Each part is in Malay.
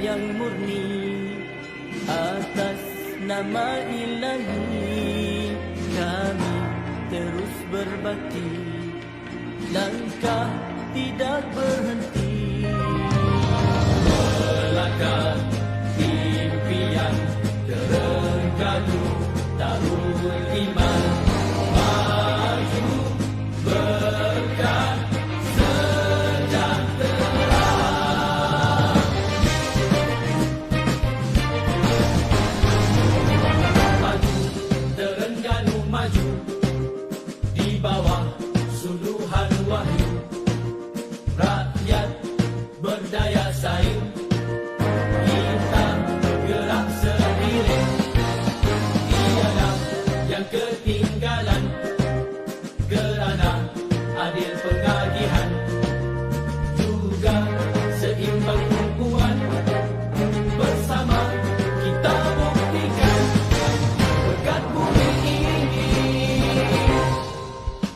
yang murni atas nama Ilahi. Kami terus berbakti, langkah tidak berhenti, melangkah impian Terengganu Darul Iman, maju berkah sejahtera. Maju Terengganu, maju di bawah suluhan wahyu, rakyat berdaya saing, kita gerak seiring, tiada yang ketinggalan, kerana adil pengagihan, juga seimbang tumpuan, bersama kita buktikan berkat bumi ini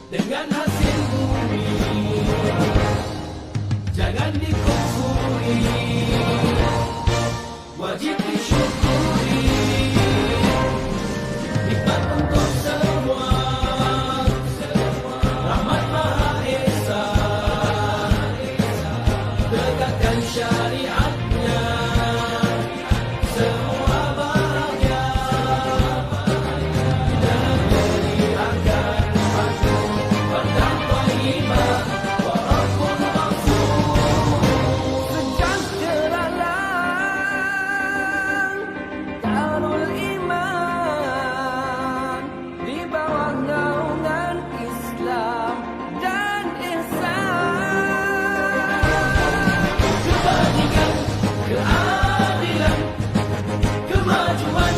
dengan hasil bumi, jangan dikufuri, wajib disyukuri, nikmat untuk semua, rahmat Maha Esa, tegakkan syariatnya, semua bahagia, negeri akan maju, bertakwa iman, walaupun sejahteralah Darul Iman di bawah naungan Islam dan ihsan. Kebajikan, keadilan, kemajuan,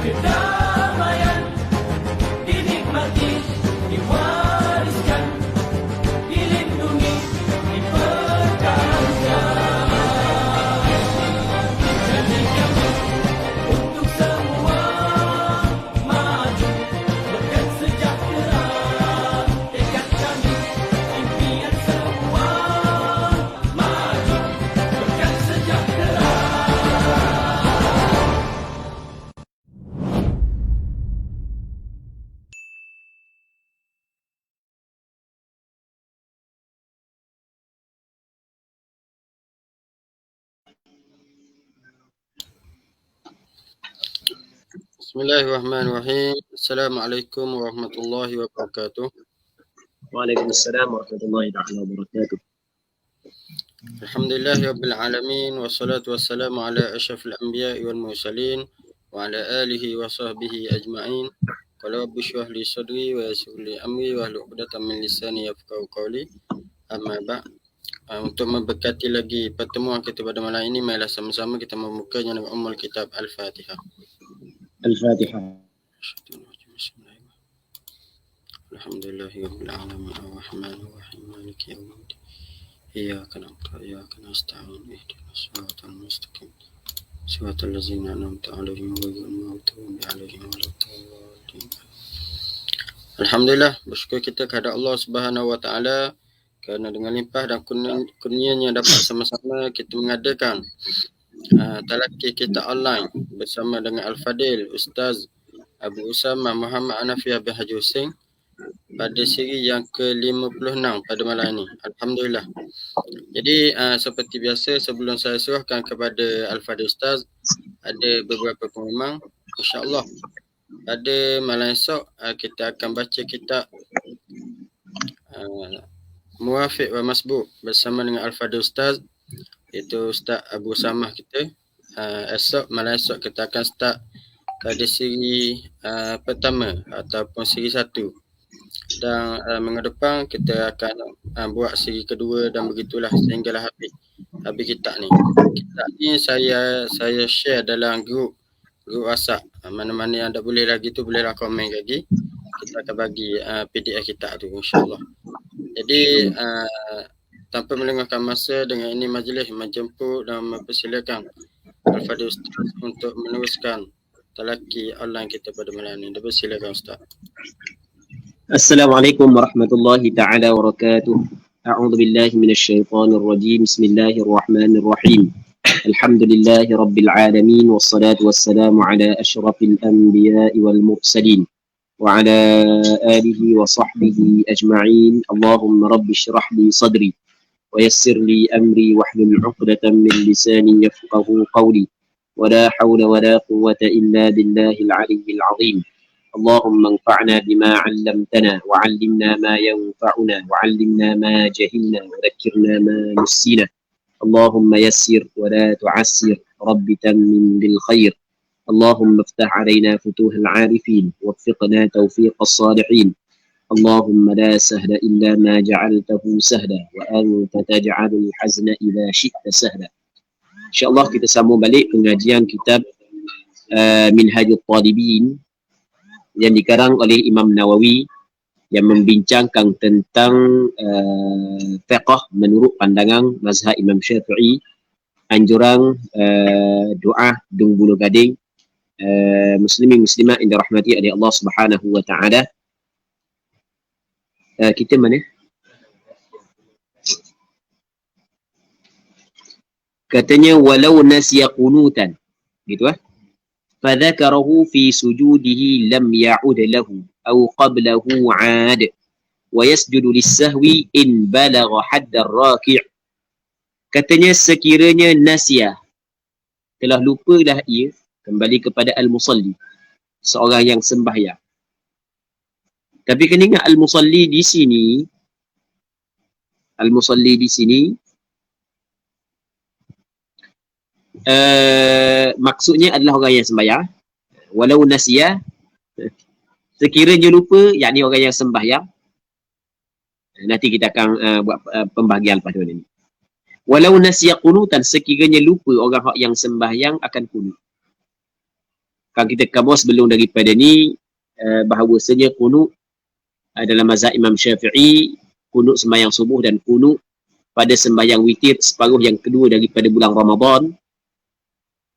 kedamaian dinikmati, diwariskan, dilindungi, dipertahankan. Janji kami untuk semua, maju berkat sejahtera, tekad kami, impian semua, maju berkat sejahtera. Bismillahirrahmanirrahim. Assalamualaikum warahmatullahi wabarakatuh. Waalaikumsalam warahmatullahi wabarakatuh. Alhamdulillahirabbil alamin, wassalatu wassalamu ala asyrafil anbiya'i wal mursalin wa ala alihi wa sahbihi ajma'in. Qala rabbi shrah li sadri wa yassir li amri wa hlul 'uqdatam min lisani yafqahu qawli. Amma ba'd. Untuk memberkati lagi pertemuan kita pada malam ini, marilah sama-sama kita membukanya dengan ummul kitab Al-Fatihah. Al-Fatihah. Alhamdulillahirabbil alamin, arrahmanir rahim, maliki yaumiddin. Iyyaka na'budu wa iyyaka nasta'in, ihdinas siratal mustaqim, siratal ladzina an'amta 'alaihim ghairil maghdubi 'alaihim waladdallin. Alhamdulillah, bersyukur kita kepada Allah Subhanahu wa taala kerana dengan limpah dan kurnianya dapat sama-sama kita mengadakan talaqi kita online bersama dengan Al-Fadil Ustaz Abu Usamah Muhammad Anafiah bin Haji Hussein pada siri yang ke-56 pada malam ini. Alhamdulillah. Jadi seperti biasa, sebelum saya serahkan kepada Al-Fadil Ustaz, ada beberapa pengumuman. InsyaAllah pada malam esok kita akan baca kitab Muwafiq wa Masbuk bersama dengan Al-Fadil Ustaz, iaitu Ustaz Abu Samah kita. Malam esok kita akan start pada siri pertama ataupun siri 1. Dan minggu depan kita akan buat siri kedua dan begitulah sehinggalah habis kitab ni. Kitab ni saya share dalam grup WhatsApp. Mana-mana yang tak boleh lagi tu bolehlah komen lagi. Kita akan bagi PDF kitab tu insya-Allah. Jadi tanpa melengahkan masa, dengan ini majlis menjemput dan mempersilakan Al-Fadil Ustaz untuk meneruskan talaqi online kita pada malam ini. Silakan Ustaz. Assalamualaikum warahmatullahi ta'ala wabarakatuh. A'udzu billahi minasyaitonir rajim. Bismillahirrahmanirrahim. الحمد لله رب العالمين والصلاة والسلام على أشرف الأنبياء والمرسلين وعلى آله وصحبه أجمعين. اللهم رب اشرح لي صدري ويسر لي أمري واحلل عقدة من لساني يفقه قولي ولا حول ولا قوة إلا بالله العلي العظيم. اللهم انفعنا بما علمتنا وعلمنا ما ينفعنا وعلمنا ما جهلنا وذكرنا ما نسينا. اللهم يسر ولا تعسر، رب تمم بالخير. اللهم افتح علينا فتوح العارفين ووفقنا توفيق الصالحين. اللهم لا سهل إلا ما جعلته سهلا وأنت تجعل الحزن إذا شئت سهلا. InsyaAllah kita sambung balik pengajian kitab Minhajul Talibin yang dikarang oleh Imam Nawawi yang membincangkan tentang fiqh menurut pandangan mazhab Imam Syafi'i, anjuran doa dung bulu gading muslimin muslimat yang dirahmati oleh Allah Subhanahu wa taala. Kita mana? Katanya walau nasiya qunutan, gitu fadzakarahu fi sujudihi lam ya'ud lahu aw qablahu 'ad wa yasjudu lis-sahwi in balagha haddar raki'. Katanya sekiranya nasiya, telah lupa dah ia, kembali kepada al-musalli, seorang yang sembahyang. Tapi kena ingat al-musalli di sini, al-musalli di sini maksudnya adalah orang yang sembahyang. Walau nasiya, sekiranya lupa, yakni orang yang sembahyang. Nanti kita akan buat pembahagian pada ini. Walau nasiya qunutan, sekiranya lupa orang yang sembahyang akan qunut. Kalau kita kabar sebelum daripada ni, bahawasanya qunut dalam mazhab Imam Syafi'i, qunut sembahyang subuh dan qunut pada sembahyang witir separuh yang kedua daripada bulan Ramadan,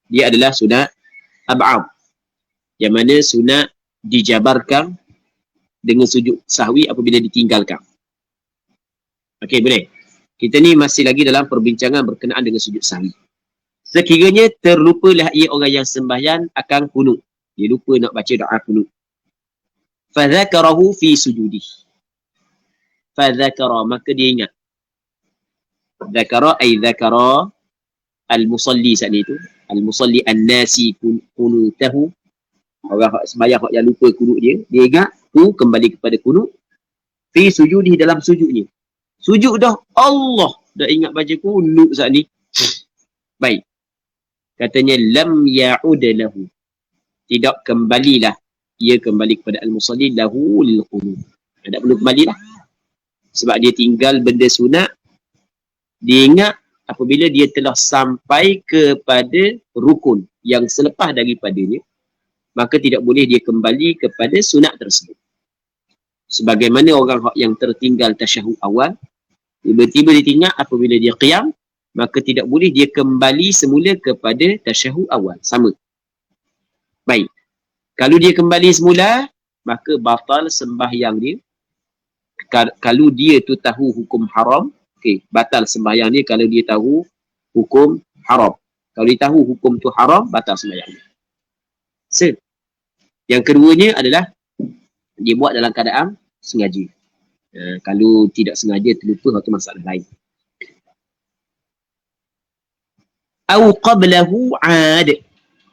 dia adalah sunat ab'ad, yang mana sunat dijabarkan dengan sujud sahwi apabila ditinggalkan. Okey, boleh? Kita ni masih lagi dalam perbincangan berkenaan dengan sujud sahwi. Sekiranya terlupalah ia orang yang sembahyang akan qunut, dia lupa nak baca doa qunut, fadzakarahu fi sujudih, fadzakara, maka dia ingat. Dzakara ay dzakara al-musalli saat itu, al-musalli an-nasi qunutahu, orang sembahyang yang lupa qunut dia ingat, kembali kepada qunut, fi sujudih, dalam sujudnya. Sujud dah, Allah dah ingat baca qunut saat ni. Baik. Katanya lam ya'ud lahu, tidak kembalilah ia kembali kepada al-musalli lahu lil qunut. Tak perlu kembalilah. Sebab dia tinggal benda sunat, dia ingat apabila dia telah sampai kepada rukun yang selepas daripadanya, maka tidak boleh dia kembali kepada sunat tersebut. Sebagaimana orang yang tertinggal tasyahud awal, tiba-tiba dia ingat apabila dia qiyam, maka tidak boleh dia kembali semula kepada tasyahud awal. Sama. Baik. Kalau dia kembali semula, maka batal sembahyang dia. Kalau dia tu tahu hukum haram, okey, batal sembahyang dia kalau dia tahu hukum haram. Kalau dia tahu hukum tu haram, batal sembahyang dia. Yang keduanya adalah dia buat dalam keadaan sengaja. Kalau tidak sengaja terlupa, itu masalah lain. Au qablahu 'ad,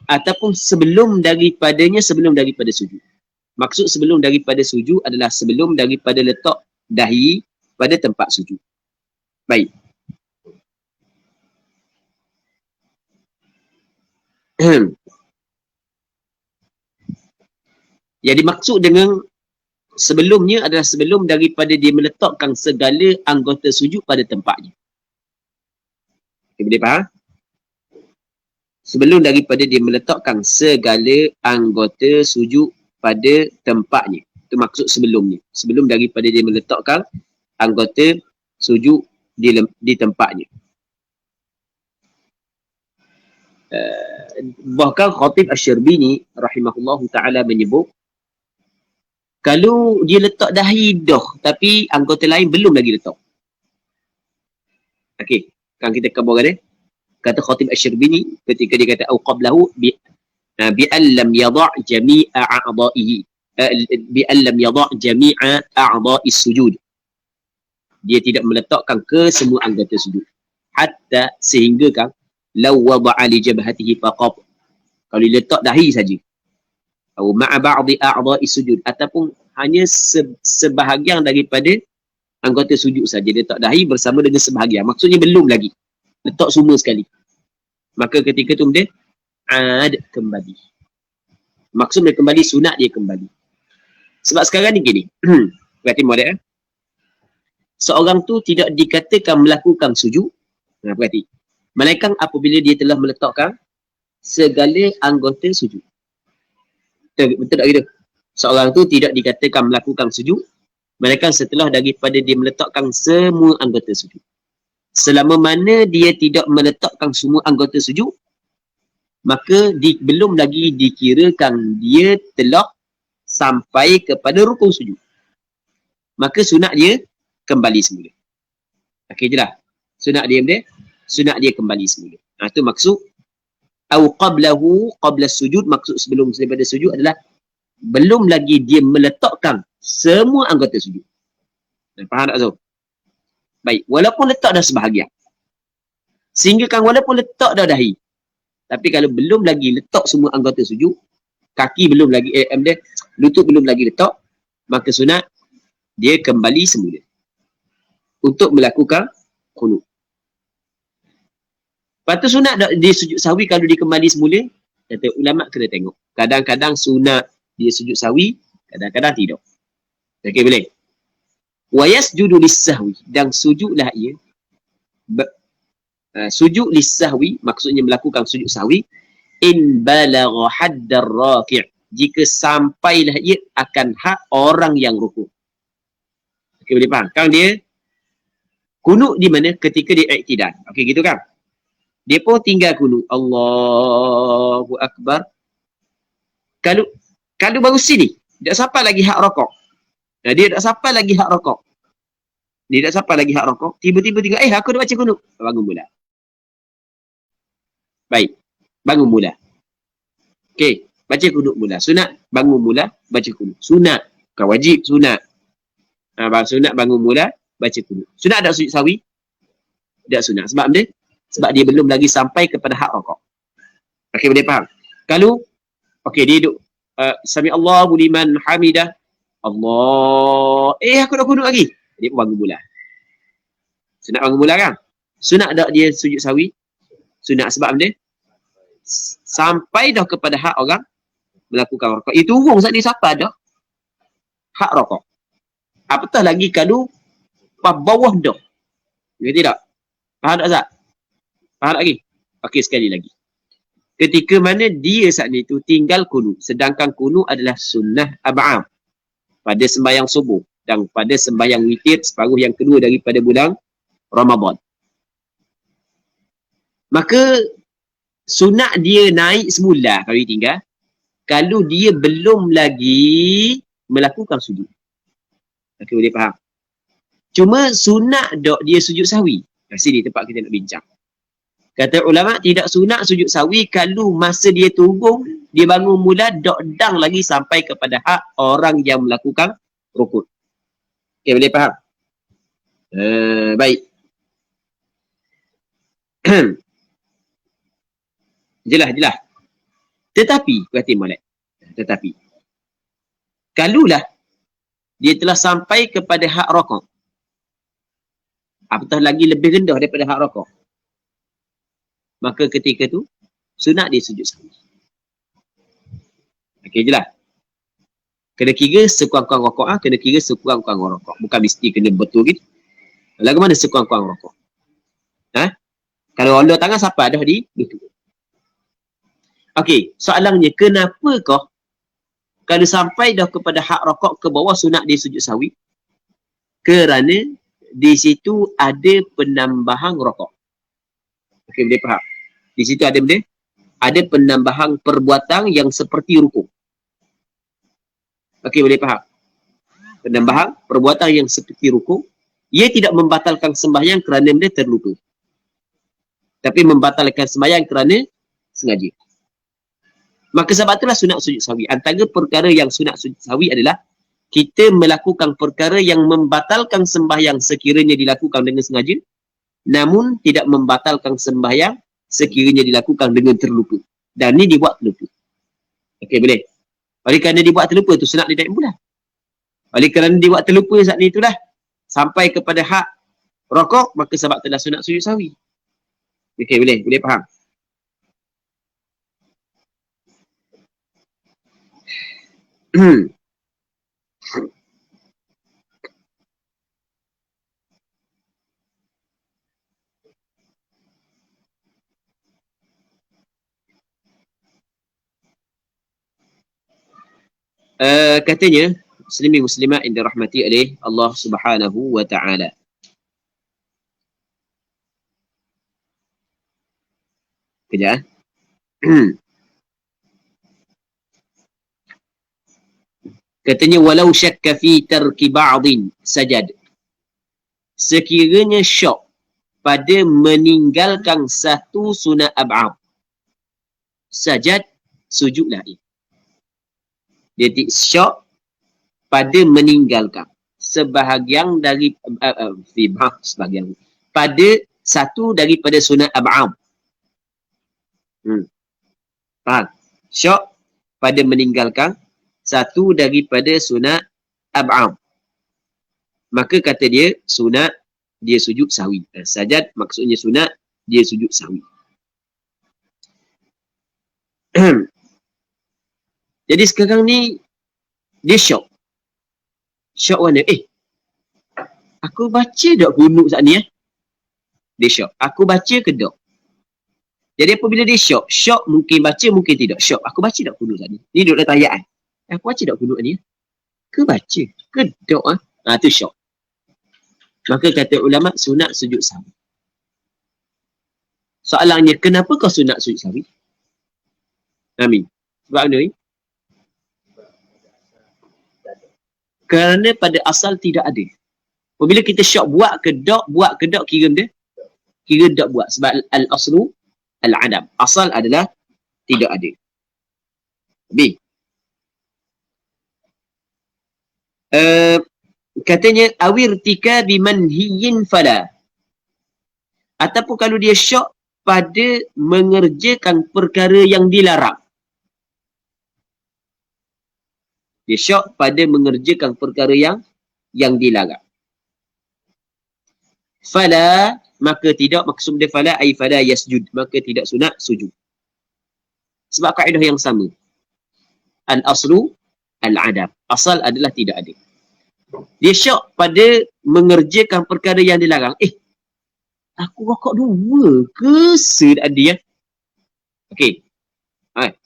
ataupun sebelum daripada sujud. Maksud sebelum daripada sujud adalah sebelum daripada letak dahi pada tempat sujud. Baik. Yang dimaksud dengan sebelumnya adalah sebelum daripada dia meletakkan segala anggota sujud pada tempatnya. Okay, boleh faham? Sebelum daripada dia meletakkan segala anggota sujud pada tempatnya. Itu maksud sebelumnya. Sebelum daripada dia meletakkan anggota sujud di tempatnya. Bahkan Khatib Asy-Syarbini rahimahullahu ta'ala menyebut, kalau dia letak dahi dah, tapi anggota lain belum lagi letak. Okey, kan kita kabarkan Kata Khatib Asy-Syirbini ketika dia kata au qablahu bi an lam yada' jami'a a'dha'ihi bi an lam yada' jami'a a'dha'is sujud. Dia tidak meletakkan ke semua anggota sujud. Hatta sehingga kan law wada'a li jabhatihi faqat. Kalau letak dahi saja. Atau ma'a ba'dhi a'dha'is sujud ataupun hanya sebahagian daripada anggota sujud saja dia letak dahi bersama dengan sebahagian. Maksudnya belum lagi. Letak semua sekali. Maka ketika tu dia kembali. Maksud dia kembali, sunat dia kembali. Sebab sekarang ni gini. Berarti model seorang tu tidak dikatakan melakukan sujud. Nah, berarti melainkan apabila dia telah meletakkan segala anggota sujud. Betul tak gitu? Seorang tu tidak dikatakan melakukan sujud melainkan setelah daripada dia meletakkan semua anggota sujud. Selama mana dia tidak meletakkan semua anggota sujud, maka belum lagi dikirakan dia telah sampai kepada rukun sujud. Maka sunat dia kembali semula. Okey je lah. Sunat dia kembali semula. Itu maksud au qablahu qabla sujud, maksud sebelum daripada sujud adalah belum lagi dia meletakkan semua anggota sujud. Faham tak Zul? Baik, walaupun letak dah sebahagian. Sehingga kan walaupun letak dah dahi. Tapi kalau belum lagi letak semua anggota sujud, kaki belum lagi, lutut belum lagi letak, maka sunat dia kembali semula. Untuk melakukan qunut. Lepas tu sunat dia sujud sahwi kalau dia kembali semula, kata ulama kena tengok. Kadang-kadang sunat dia sujud sahwi, kadang-kadang tidak. Okey boleh? Wa yasjudu lis-sahwi, dan sujudlah ia sujud lis-sahwi maksudnya melakukan sujud sahwi in balagha haddar raki', jika sampailah ia akan hak orang yang rukuk. Okey boleh faham? Kan dia kunut di mana ketika dia iktidal. Okey gitu kan? Dia pun tinggal kunut. Allahu akbar. Kalau baru sini, tak sampai lagi hak rokok. Nah, dia tak sampai lagi hak rokok. Tiba-tiba tengok, aku dah baca kunut. Bangun mula. Baik. Bangun mula. Okey. Baca kunut mula. Sunat. Bangun mula. Baca kunut. Sunat. Bukan wajib. Sunat. Sunat bangun mula. Baca kunut. Sunat tak sujud sahwi? Tak sunat. Sebab dia belum lagi sampai kepada hak rokok. Okey, boleh faham? Kalau, dia duduk. Sami Allahu liman hamidah. Allah. Aku dah kunut lagi. Dia pun bangun mula. Sunat bangun mula kan? Sunat tak dia sujud sahwi? Sunat sebab dia sampai dah kepada hak orang melakukan rokok. Itu urung saat dia sampai dah hak rokok. Apatah lagi kalau bawah dah. Ngerti tak? Faham tak Zat? Faham tak lagi? Okey, sekali lagi. Ketika mana dia saat itu tinggal kunut. Sedangkan kunut adalah sunnah ab'am. Pada sembahyang subuh dan pada sembahyang witir separuh yang kedua daripada bulan Ramadan. Maka sunat dia naik semula kalau dia tinggal. Kalau dia belum lagi melakukan sujud. Okey, boleh faham? Cuma sunat dok dia sujud sahwi. Sini tempat kita nak bincang. Kata ulama tidak sunat sujud sahwi kalau masa dia turun, dia bangun mula dang lagi sampai kepada hak orang yang melakukan rukun. Okey, boleh faham? Baik. Jelas. Tetapi, berarti molek. Tetapi, kalulah dia telah sampai kepada hak rokok, apatah lagi lebih rendah daripada hak rokok, maka ketika tu sunat dia sujud sahwi. Okey jelas. Kena kira sekurang-kurang rokok, kena kira sekurang-kurang rokok. Bukan mesti kena betul gitu. Lagu mana sekurang-kurang rokok? Kalau Allah tangan siapa dah di itu. Okey, soalannya kenapakah kalau sampai dah kepada hak rokok ke bawah sunat dia sujud sahwi? Kerana di situ ada penambahan rokok. Okey, boleh faham? Di situ ada penambahan perbuatan yang seperti rukuk. Okey, boleh faham? Penambahan perbuatan yang seperti rukuk, ia tidak membatalkan sembahyang kerana dia terlupa. Tapi membatalkan sembahyang kerana sengaja. Maka sebab itulah sunat sujud sahwi. Antara perkara yang sunat sujud sahwi adalah kita melakukan perkara yang membatalkan sembahyang sekiranya dilakukan dengan sengaja, namun tidak membatalkan sembahyang sekiranya dilakukan dengan terlupa. Dan ni dibuat terlupa. Okey, boleh. Oleh kerana dibuat terlupa tu sunat dia tak bulan. Oleh kerana dibuat terlupa saat ni itulah sampai kepada hak rokok, maka sebab itulah sunat sujud sahwi. Okey, boleh faham. Katanya muslimin muslimat yang dirahmati oleh Allah Subhanahu wa taala. Kejap. Katanya walau syakka fi tarki ba'dhin sajad. Sekiranya syok pada meninggalkan satu sunat ab'ad, sajad, sujudlah ia. Dia syok pada meninggalkan sebahagian dari sebahagian pada satu daripada sunat ab'ad. Faham? Syok pada meninggalkan satu daripada sunat ab'ad. Maka kata dia sunat, dia sujud sahwi. Sajad maksudnya sunat, dia sujud sahwi. Jadi sekarang ni dia syok. Syok mana? Aku baca tak kunut saat ni Dia syok. Aku baca ke tak? Jadi apabila dia syok, syok mungkin baca, mungkin tidak. Syok, aku baca tak kunut saat ni? Ni duduk dalam ayat aku baca tak kunut ni? Ke baca? Ke tak? Tu syok. Maka kata ulama sunat sujud sahwi. Soalannya, kenapa kau sunat sujud sahwi? Amin. Sebab mana ni? Kerana pada asal tidak ada. Apabila kita syok buat ke tak kira dia? Kira tak buat. Sebab al-aslu al-adam. Asal adalah tidak ada. B. Katanya awirtika bimanhiyin fala. Ataupun kalau dia syok pada mengerjakan perkara yang dilarang. Dia syok pada mengerjakan perkara yang dilarang. Fala, maka tidak, maksud dia fala ay fala yasjud, maka tidak sunat sujud. Sebab kaedah yang sama. Al-aslu al-adam. Asal adalah tidak ada. Dia syok pada mengerjakan perkara yang dilarang. Aku rokok 2 ke se tak ada Okey.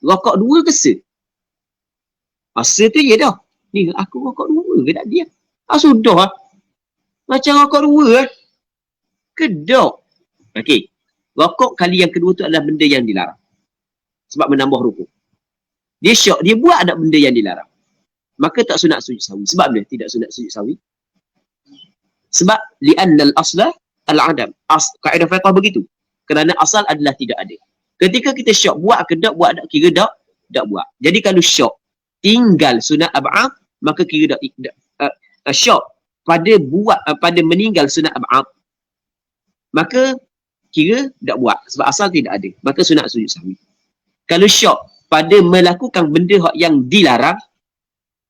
Rokok 2 ke se? Se tu je dah. Ni aku rokok 2 ke tak ada sudah Macam rokok 2 ke tak? Okey. Rokok kali yang kedua tu adalah benda yang dilarang. Sebab menambah rukuk. Dia syok, dia buat ada benda yang dilarang. Maka tak sunat sujud sahwi. Sebab dia tidak sunat sujud sahwi? Sebab li'annal aslah al-adam. Kaedah fiqh begitu. Kerana asal adalah tidak ada. Ketika kita syok buat ke tak, buat tak, kira tak buat. Jadi kalau syok tinggal sunat ab'ad, maka kira tak syok pada meninggal sunat ab'ad, maka kira tak buat. Sebab asal tidak ada. Maka sunat sujud sahwi. Kalau syok pada melakukan benda yang dilarang,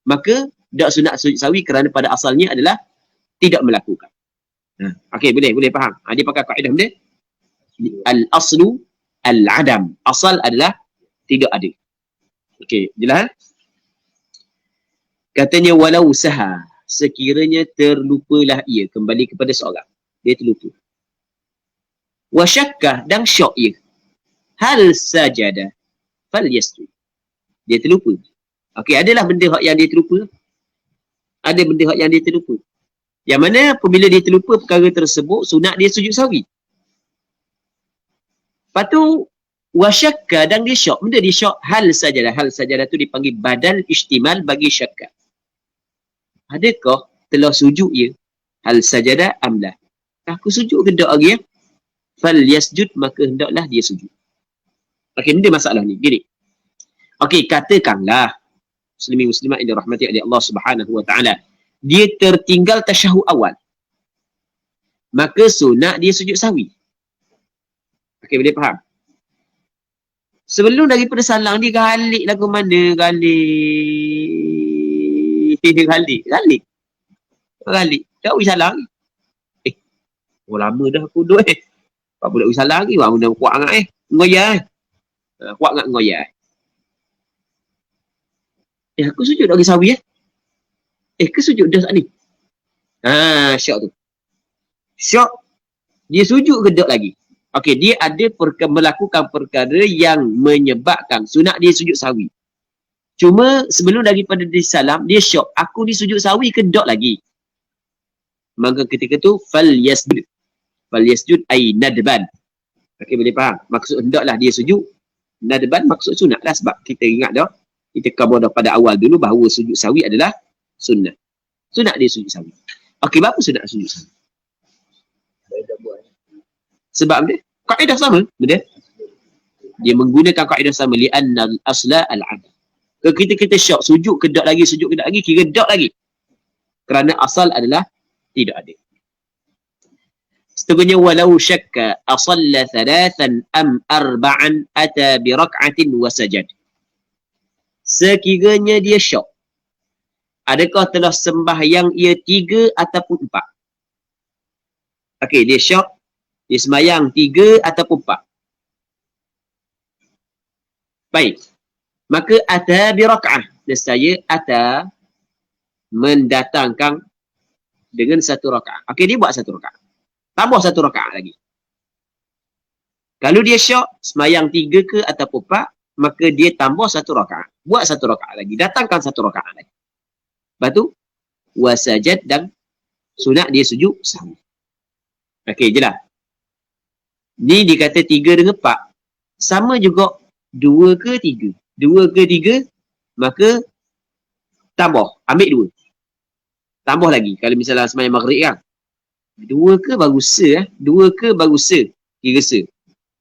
maka tak sunat sujud sahwi kerana pada asalnya adalah tidak melakukan. Okey, boleh faham. Dia pakai kaedah benda. Al-aslu al-adam. Asal adalah tidak ada. Okey, jelas? Katanya walau saha, sekiranya terlupalah ia, kembali kepada seorang. Dia terlupa. Wa syakka, dan syok ia. Hal sajada fal yasjud. Dia terlupa. Okey, adalah benda hak yang dia terlupa. Ada benda hak yang dia terlupa. Yang mana apabila dia terlupa perkara tersebut, sunat dia sujud sahwi. Lepas tu, wasyakka, dan dia syok. Benda dia syok, hal sajadah. Hal sajadah tu dipanggil badal istimal bagi syakka. Adakah telah sujud ia? Hal sajadah amlah. Aku sujud ke tak lagi falyasjud, maka hendaklah dia sujud. Okey, ini dia masalah ni. Gini. Okey, katakanlah muslimin muslimat yang dirahmati oleh Allah Subhanahu wa taala, dia tertinggal tasyahud awal. Maka sunat dia sujud sahwi. Okey, boleh faham? Sebelum daripada salam dia galik lagu mana? Galik. Tak boleh salam lagi. Lama dah aku duduk tak boleh salam lagi. Wah, benda kuat sangat ngoyak kuat sangat ngoyak. Aku sujud lagi sawi ke sujud dah saat ni? Syok tu. Syok. Dia sujud ke tak lagi? Okey, dia ada melakukan perkara yang menyebabkan sunat dia sujud sawi. Cuma sebelum daripada disalam, dia syok. Aku ni sujud sawi ke tak lagi? Maka ketika tu, falyasjud. Falyasjud ay nadban. Okey, boleh faham? Maksud hendaklah dia sujud. Nadban maksud sunat lah. Sebab kita ingat dah, kita khabar dah pada awal dulu bahawa sujud sawi adalah sunat. Sunat dia sujud sawi. Okey, berapa sunat sujud sawi? Sebab dia kaedah sama, betul? Dia menggunakan kaedah sama, li'anna al-asla al-'adl. Kalau kita syok, sujud ke tak lagi, kira tak lagi. Kerana asal adalah tidak ada. Seterusnya, walau syakka asalla thalathan am arba'an ata bi rak'atin wa sajad. Sekiranya dia syok, adakah telah sembahyang ia 3 ataupun 4? Okey, dia syok, dia sembahyang 3 ataupun 4. Baik. Maka ata bi rak'ah. Nescaya ata mendatangkan dengan 1 rakaat. Okey, dia buat 1 rakaat. Tambah 1 rakaat lagi. Kalau dia syok, sembahyang 3 ke ataupun 4, maka dia tambah 1 rakaat. Buat 1 rakaat lagi. Datangkan 1 rakaat lagi. Lepas tu, wasajad dan sunat dia sujud sahwi. Okey, jelas. Ni dikata 3 dengan 4. Sama juga 2 ke 3. 2 ke 3, maka tambah. Ambil 2. Tambah lagi. Kalau misalnya sembahyang maghrib kan. 2 ke baru se. 2 ke baru se. Kira se.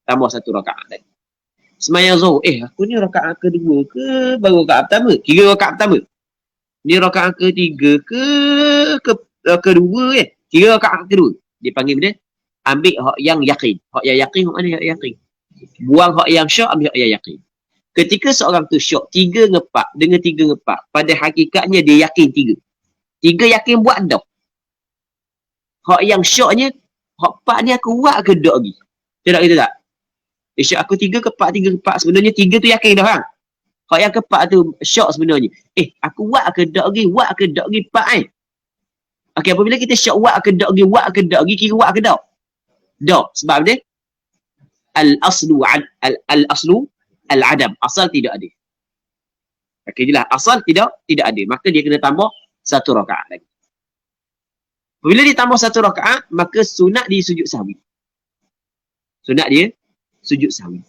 Tambah 1 rakaat lagi. Sembahyang zuhur. Aku ni rakaat kedua ke baru rakaat pertama? Kira rakaat pertama. Ni rakaat ketiga ke kedua Kira rakaat kedua. Dia panggil benda. Ambil hak yang yakin. Hak yang yakin, hak mana yang yakin? Buang hak yang syok, ambil hak yang yakin. Ketika seorang tu syok 3 dengan 4, dengan 3 dengan 4, pada hakikatnya dia yakin 3. 3 yakin buat dah. Hak yang syoknya, hak 4 ni aku buat ke dak lagi? Tidak kita tak? Syok aku 3 ke 4, 3 ke 4, sebenarnya 3 tu yakin dah kan? Hak yang ke 4 tu syok sebenarnya. Aku buat ke dak lagi? Buat ke dak lagi 4 Okey, apabila kita syok buat ke dak lagi, kira buat ke dak? Dak. Sebab dia al-aslu al-adam. Asal tidak ada. Okey, jelas. Asal tidak ada. Maka dia kena tambah 1 rakaat lagi. Bila dia tambah 1 rakaat, maka sunat dia sujud sahwi. Sunat dia sujud sahwi.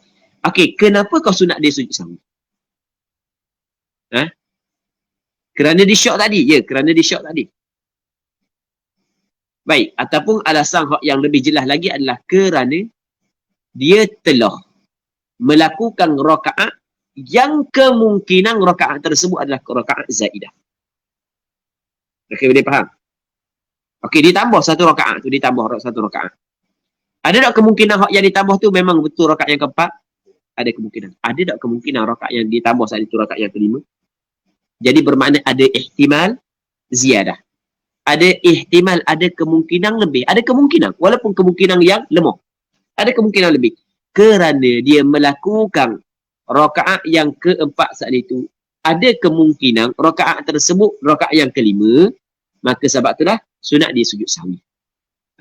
Okey, kenapa kau sunat dia sujud sahwi? Kerana dia syok tadi. Ya, kerana dia syok tadi. Baik, ataupun alasan yang lebih jelas lagi adalah kerana dia telah melakukan rakaat yang kemungkinan rakaat tersebut adalah rakaat zaidah. Okey, boleh faham? Okey, ditambah 1 rakaat tu, ditambah 1 rakaat. Ada tak kemungkinan hak yang ditambah tu memang betul rakaat yang keempat? Ada kemungkinan. Ada tak kemungkinan rakaat yang ditambah saat itu rakaat yang kelima? Jadi bermakna ada ihtimal ziyadah. Ada ihtimal, ada kemungkinan lebih. Ada kemungkinan, walaupun kemungkinan yang lemah. Ada kemungkinan lebih. Kerana dia melakukan rakaat yang keempat saat itu, ada kemungkinan rakaat tersebut rakaat yang kelima, maka sebab itulah sunat dia sujud sahwi.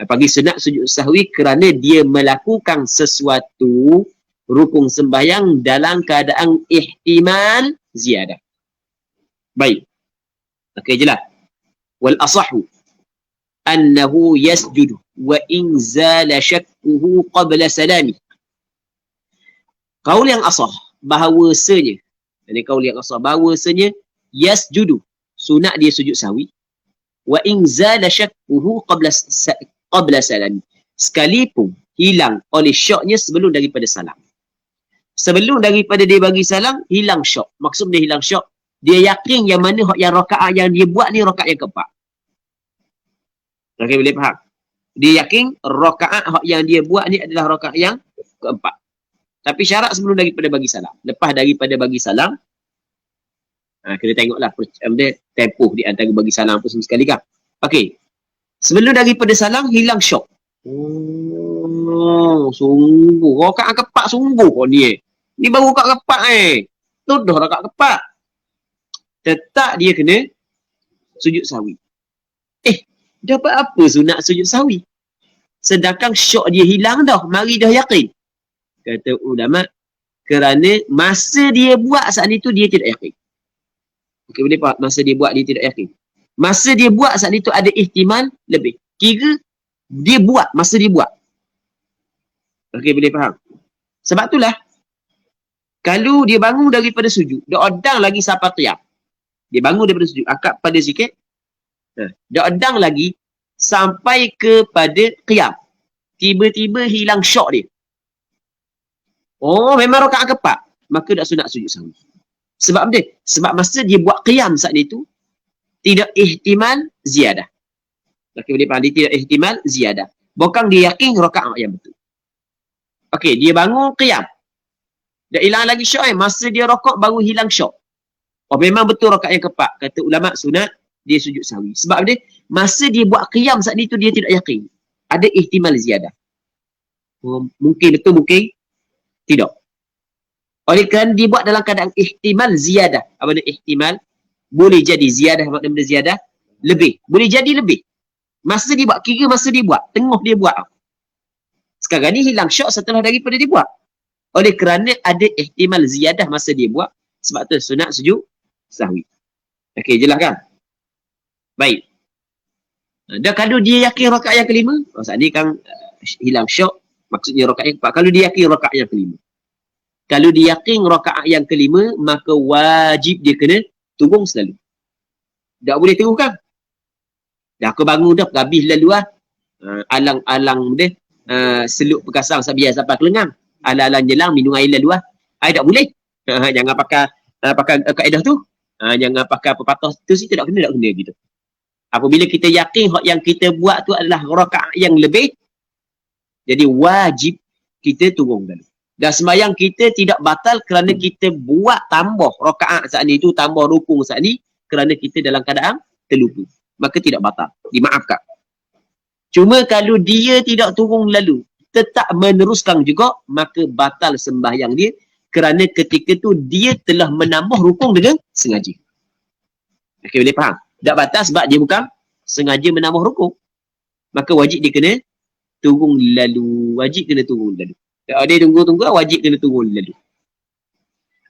Panggil sunat sujud sahwi kerana dia melakukan sesuatu rukun sembahyang dalam keadaan ihtimal ziyadah. Baik. Okey, jelas. Wal asahu annahu yasjudu wa in zala syakkuhu qabla salami. Kaul yang asah bahawasanya, ini kaul yang asah bahawasanya yasjudu, sunat dia sujud sahwi, wa in zala syakkuhu qabla salami, sekalipun hilang oleh syoknya sebelum daripada salam. Sebelum daripada dia bagi salam, hilang syok. Maksud dia hilang syok, dia yakin yang mana yang rakaat yang dia buat ni rakaat yang keempat. Okey, boleh faham? Dia yakin rakaat yang dia buat ni adalah rakaat yang keempat. Tapi syarat sebelum daripada bagi salam. Lepas daripada bagi salam, kena tengoklah tempoh di antara bagi salam tu sekali kan. Okey. Sebelum daripada salam, hilang syok. Oh, sungguh. Rakaat keempat sungguh ni. Ni baru rakaat keempat Tuduh rakaat keempat. Tetap dia kena sujud sahwi. Dapat apa sunat sujud sahwi? Sedangkan syok dia hilang dah. Mari dah yakin. Kata ulama, kerana masa dia buat saat itu dia tidak yakin. Okey, boleh faham? Masa dia buat dia tidak yakin. Masa dia buat saat itu ada ihtimal lebih. Kira dia buat, masa dia buat. Okey, boleh faham? Sebab itulah, kalau dia bangun daripada sujud, dia odang lagi sampai qiyam. Dia bangun daripada sujud, akak pada sikit. Dia odang lagi sampai kepada qiyam. Tiba-tiba hilang syok dia. Oh, memang rakaat keempat. Maka tak sunat sujud sahwi. Sebab apa dia? Sebab masa dia buat qiyam saat itu, tidak ihtimal ziyadah. Okey, boleh faham? Dia tidak ihtimal ziyadah. Bukan dia yakin rakaat yang betul. Okey, dia bangun qiyam. Dah hilang lagi syok masa dia rakaat baru hilang syok. Oh, memang betul rakaat yang keempat. Kata ulama sunat, dia sujud sahwi. Sebab dia, masa dia buat qiyam saat itu, dia tidak yakin. Ada ihtimal ziyadah. Oh, mungkin betul, mungkin tidak. Oleh kerana dia buat dalam keadaan ihtimal ziyadah. Apa benda ihtimal? Boleh jadi ziyadah, makna benda ziyadah lebih. Boleh jadi lebih. Masa dia buat, kira masa dia buat, tengah dia buat. Sekarang ni hilang syok setelah daripada dia buat. Oleh kerana ada ihtimal ziyadah masa dia buat, sebab tu sunat sujud sahwi. Okey, jelas kan? Baik. Dan kalau dia yakin rakaat yang kelima, saat ni kan hilang syok, maksudnya rakaat yang keempat. Kalau dia yakin rakaat yang kelima. Kalau dia yakin rakaat yang kelima, maka wajib dia kena turun selalu. Tak boleh terus kan? Dah aku bangun dah, habis lalu alang-alang dia, seluk perkasang sabiar sampai kelengang. Alang-alang jelang, minum air lalu tak boleh. Jangan pakai kaedah tu. Jangan pakai pepatah tu sih, tak kena gitu. Apabila kita yakin yang kita buat tu adalah rakaat yang lebih, jadi wajib kita turun dulu. Dan sembahyang kita tidak batal kerana kita buat tambah rakaat saat ni tu, tambah rukun saat ni, kerana kita dalam keadaan terlupa. Maka tidak batal. Dimaafkan. Cuma kalau dia tidak turun lalu, tetap meneruskan juga, maka batal sembahyang dia, kerana ketika tu dia telah menambah rukun dengan sengaja. Okey, boleh faham? Tak batal sebab dia bukan sengaja menambah rukun. Maka wajib dia kena turun lalu. Wajib kena turun lalu. Tak ada tunggu-tunggu, wajib kena turun lalu.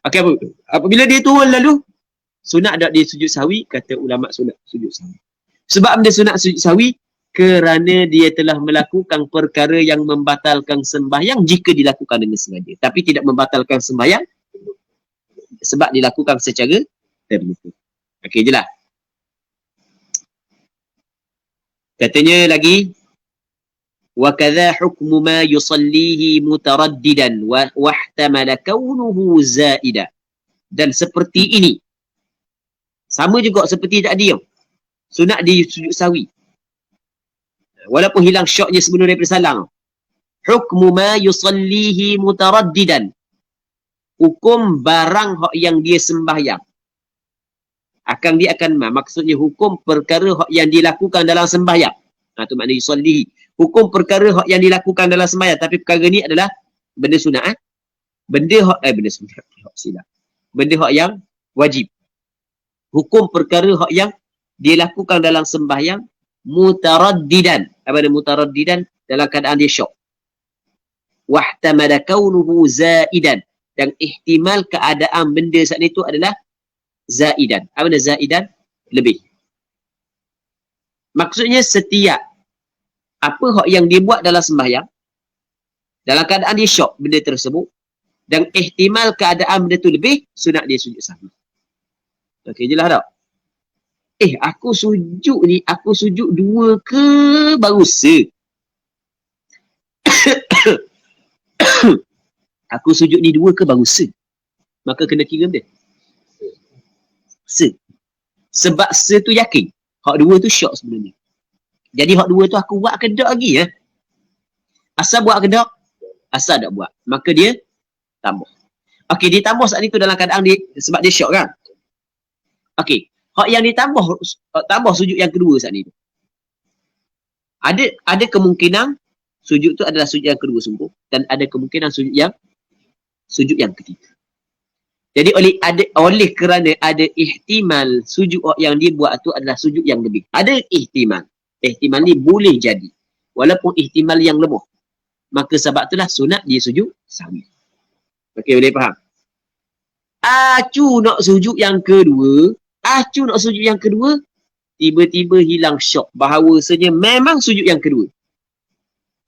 Okey, apabila dia turun lalu, sunat tak dia sujud sahwi? Kata ulama sunat sujud sahwi. Sebab dia sunat sujud sahwi, kerana dia telah melakukan perkara yang membatalkan sembahyang jika dilakukan dengan sengaja. Tapi tidak membatalkan sembahyang sebab dilakukan secara terlupa. Okey, jelas. Katanya lagi, wa kadza hukmu ma yusallihi mutaraddidan wa ihtamala kaunuhu zaida. Dan seperti ini, sama juga seperti tadi, sunat di sujud sahwi. Walaupun hilang syoknya sebelum daripada salam. Hukmu ma yusallihi mutaraddidan. Hukum barang yang dia sembahyang. Dia akan maksudnya hukum perkara yang dilakukan dalam sembahyang. Tu makna yusallihi. Hukum perkara yang dilakukan dalam sembahyang, tapi perkara ni adalah benda sunat. Benda sunat. Silap. Benda yang wajib. Hukum perkara yang dia lakukan dalam sembahyang mutaraddidan. Apa dia mutaraddidan? Dalam keadaan dia syok. Wahtamala kaunuhu zaidan. Dan ihtimal keadaan benda saat itu adalah zaidan. Apa benda zaidan? Lebih. Maksudnya setiap apa yang dia buat dalam sembahyang, dalam keadaan dia syok benda tersebut, dan ihtimal keadaan benda tu lebih, sunat dia sujud sahwi. Okey, jelas tak? Aku sujud ni, aku sujud dua ke baru se? Aku sujud ni 2 ke baru se. Maka kena kira dia. Se. Sebab se tu yakin. Hak 2 tu syok sebenarnya. Jadi hak 2 tu aku buat ke tak lagi ya. Asal buat ke tak? Asal tak buat. Maka dia tambah. Okey, dia tambah saat itu dalam keadaan dia sebab dia syok kan. Okey, hak yang ditambah tambah sujud yang kedua saat itu. Ada kemungkinan sujud tu adalah sujud yang kedua sungguh dan ada kemungkinan sujud yang ketiga. Jadi oleh kerana ada ihtimal sujud yang dia buat tu adalah sujud yang lebih. Ada ihtimal. Ihtimal ni boleh jadi. Walaupun ihtimal yang lemah. Maka sebab itulah sunat dia sujud sahwi. Okey, boleh faham? Acu nak sujud yang kedua. Tiba-tiba hilang syok. Bahawasanya memang sujud yang kedua.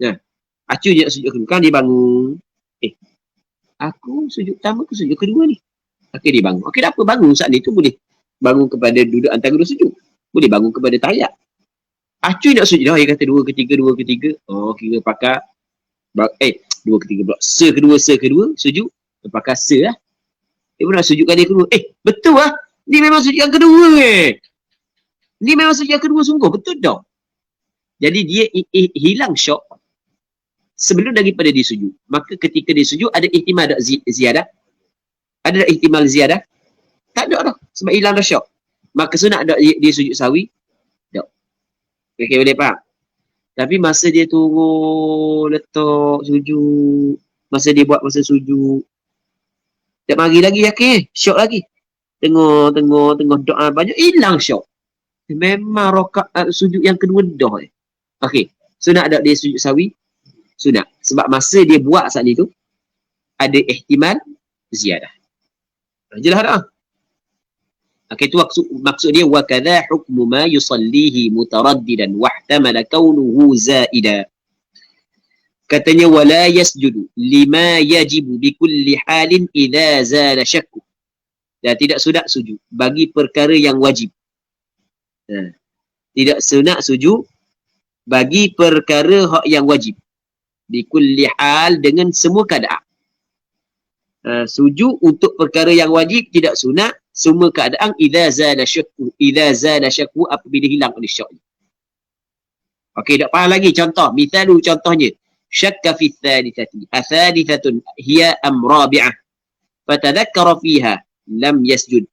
Nah, acu je nak sujud kedua. Kan dia bangun. Aku sujud pertama ke sujud kedua ni? Okey, dia bangun. Okey, tak apa. Bangun saat ni tu boleh bangun kepada duduk antara dua sujud. Boleh bangun kepada tahiyat. Acu nak sujud. Dia kata 2 ketiga. Oh, kira pakai 2 ketiga pula. Se kedua sujud. Pakai se lah. Dia pun nak sujudkan dia kedua. Betul lah. Ni memang sujud yang kedua Ni memang sujud yang kedua sungguh. Betul tak? Jadi dia hilang syok sebelum daripada dia sujud. Maka ketika dia sujud ada ihtimal tak ziyadah? Ada tak ihtimal ziyadah? Tak ada dah. Sebab hilang dah syok. Maka sunat tak dia sujud sahwi? Tak. Okay, boleh faham? Tapi masa dia turun, letak, sujud. Masa dia buat masa sujud. Tak mari lagi yakin. Syok lagi. Tengok doa banyak. Hilang syok. Memang rakaat sujud yang kedua dah. Okey. Sunat tak dia sujud sahwi? Sunat. Sebab masa dia buat saat ni tu, ada ihtimal ziyadah. Jelas tak? Okey, tu maksud dia wa kadza hukmu ma yusallihi mutaraddidan wahtamala kaunuhu zaida. Katanya wala yasjudu lima yajibu bi kulli halin idza zala syakku. Dan tidak sunat sujud bagi perkara yang wajib. Tidak sunat sujud bagi perkara hak yang wajib. Bi kulli hal dengan semua keadaan. Sujud untuk perkara yang wajib tidak sunat semua keadaan idza zala syakku apabila hilang oleh syak. Okey, tak faham lagi contoh. Contohnya syakka fi thalithati. Athalithatu hiya am rabi'ah. Fatadhakkara fiha lam yasjud.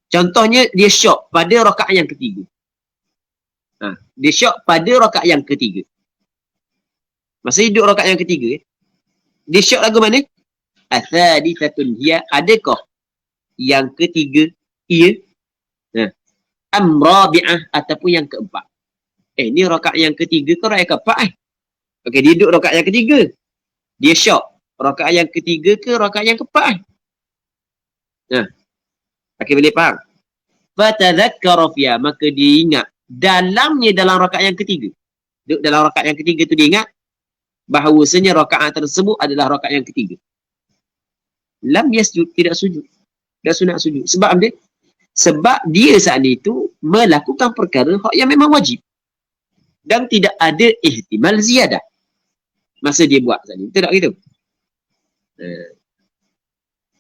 Contohnya dia syak pada rakaat yang ketiga. Dia syak pada rakaat yang ketiga. Masa duduk rakaat yang ketiga, dia syak lagu mana? Athalithatu hiya, adakah yang ketiga ia am rabi'ah ataupun yang keempat. Ni rakaat yang ketiga ke rakaat keempat? Okey, dia duduk rakaat yang ketiga. Dia syak rakaat yang ketiga ke rakaat yang keempat? Okey, boleh faham? Fatadhakkara fiha, maka dia ingat dalam rakaat yang ketiga. Duduk dalam rakaat yang ketiga tu dia ingat bahawasanya rakaat tersebut adalah rakaat yang ketiga. Lam yasjud, tidak sujud. Tak sunat sujud. Sebab dia? Sebab dia saat itu melakukan perkara yang memang wajib. Dan tidak ada ihtimal ziyadah. Masa dia buat saat itu. Tak gitu?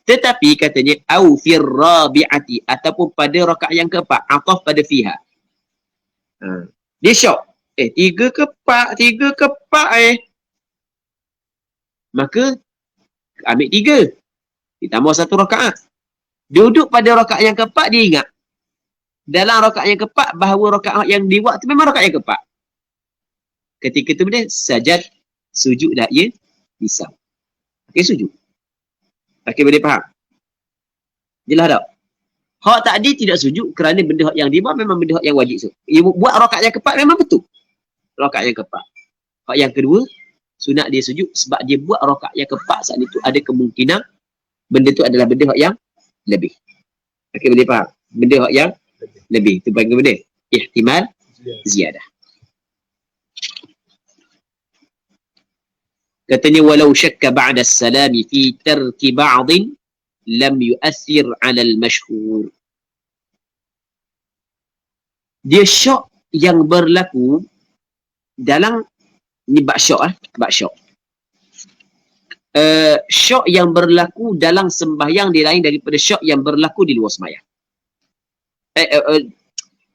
Tetapi katanya au fir rabi'ati, ataupun pada rakaat yang keempat, ataf pada fiha. Dia syok. Tiga keempat. Maka ambil 3. Ditambah 1 rakaat. Duduk pada rakaat yang keempat, dia ingat dalam rakaat yang keempat bahawa rakaat yang dibuat tu memang rakaat yang keempat. Ketika itu dia sajad, sujud dah ia bisa. Okey, sujud. Okey, boleh faham? Jelas tak? Hak tadi tidak sujud kerana benda yang dia buat memang benda yang wajib. Dia buat rakaat yang keempat memang betul. Rakaat yang keempat. Hak yang kedua, sunat dia sujud sebab dia buat rakaat yang keempat saat itu ada kemungkinan benda tu adalah benda yang lebih. Okey, boleh faham? Benda yang lebih. Itu panggil benda ihtimal ziyadah. Katanya walau syakka ba'da as-salami fi tarki ba'din lam yu'athir 'ala al-mashhur. Dia syak yang berlaku dalam ni bab syak. syok yang berlaku dalam sembahyang dia lain daripada syok yang berlaku di luar sembahyang.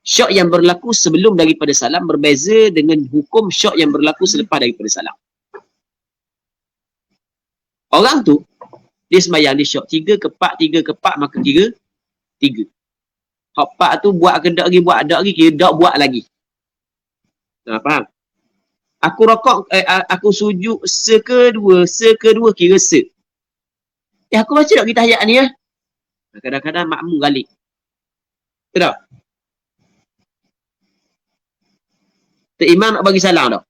Syok yang berlaku sebelum daripada salam berbeza dengan hukum syok yang berlaku selepas daripada salam. Orang tu, dia sembahyang, dia syok 3 kepak, maka kira 3. Hak 4 tu buat ke tak lagi, buat tak lagi, kira tak buat lagi. Nah, faham? Aku rokok, aku sujud sekedua kira se. Aku baca tak kita ayat ni ya? Kadang-kadang makmum galik. Betul tak? Tok Imam nak bagi salam tau.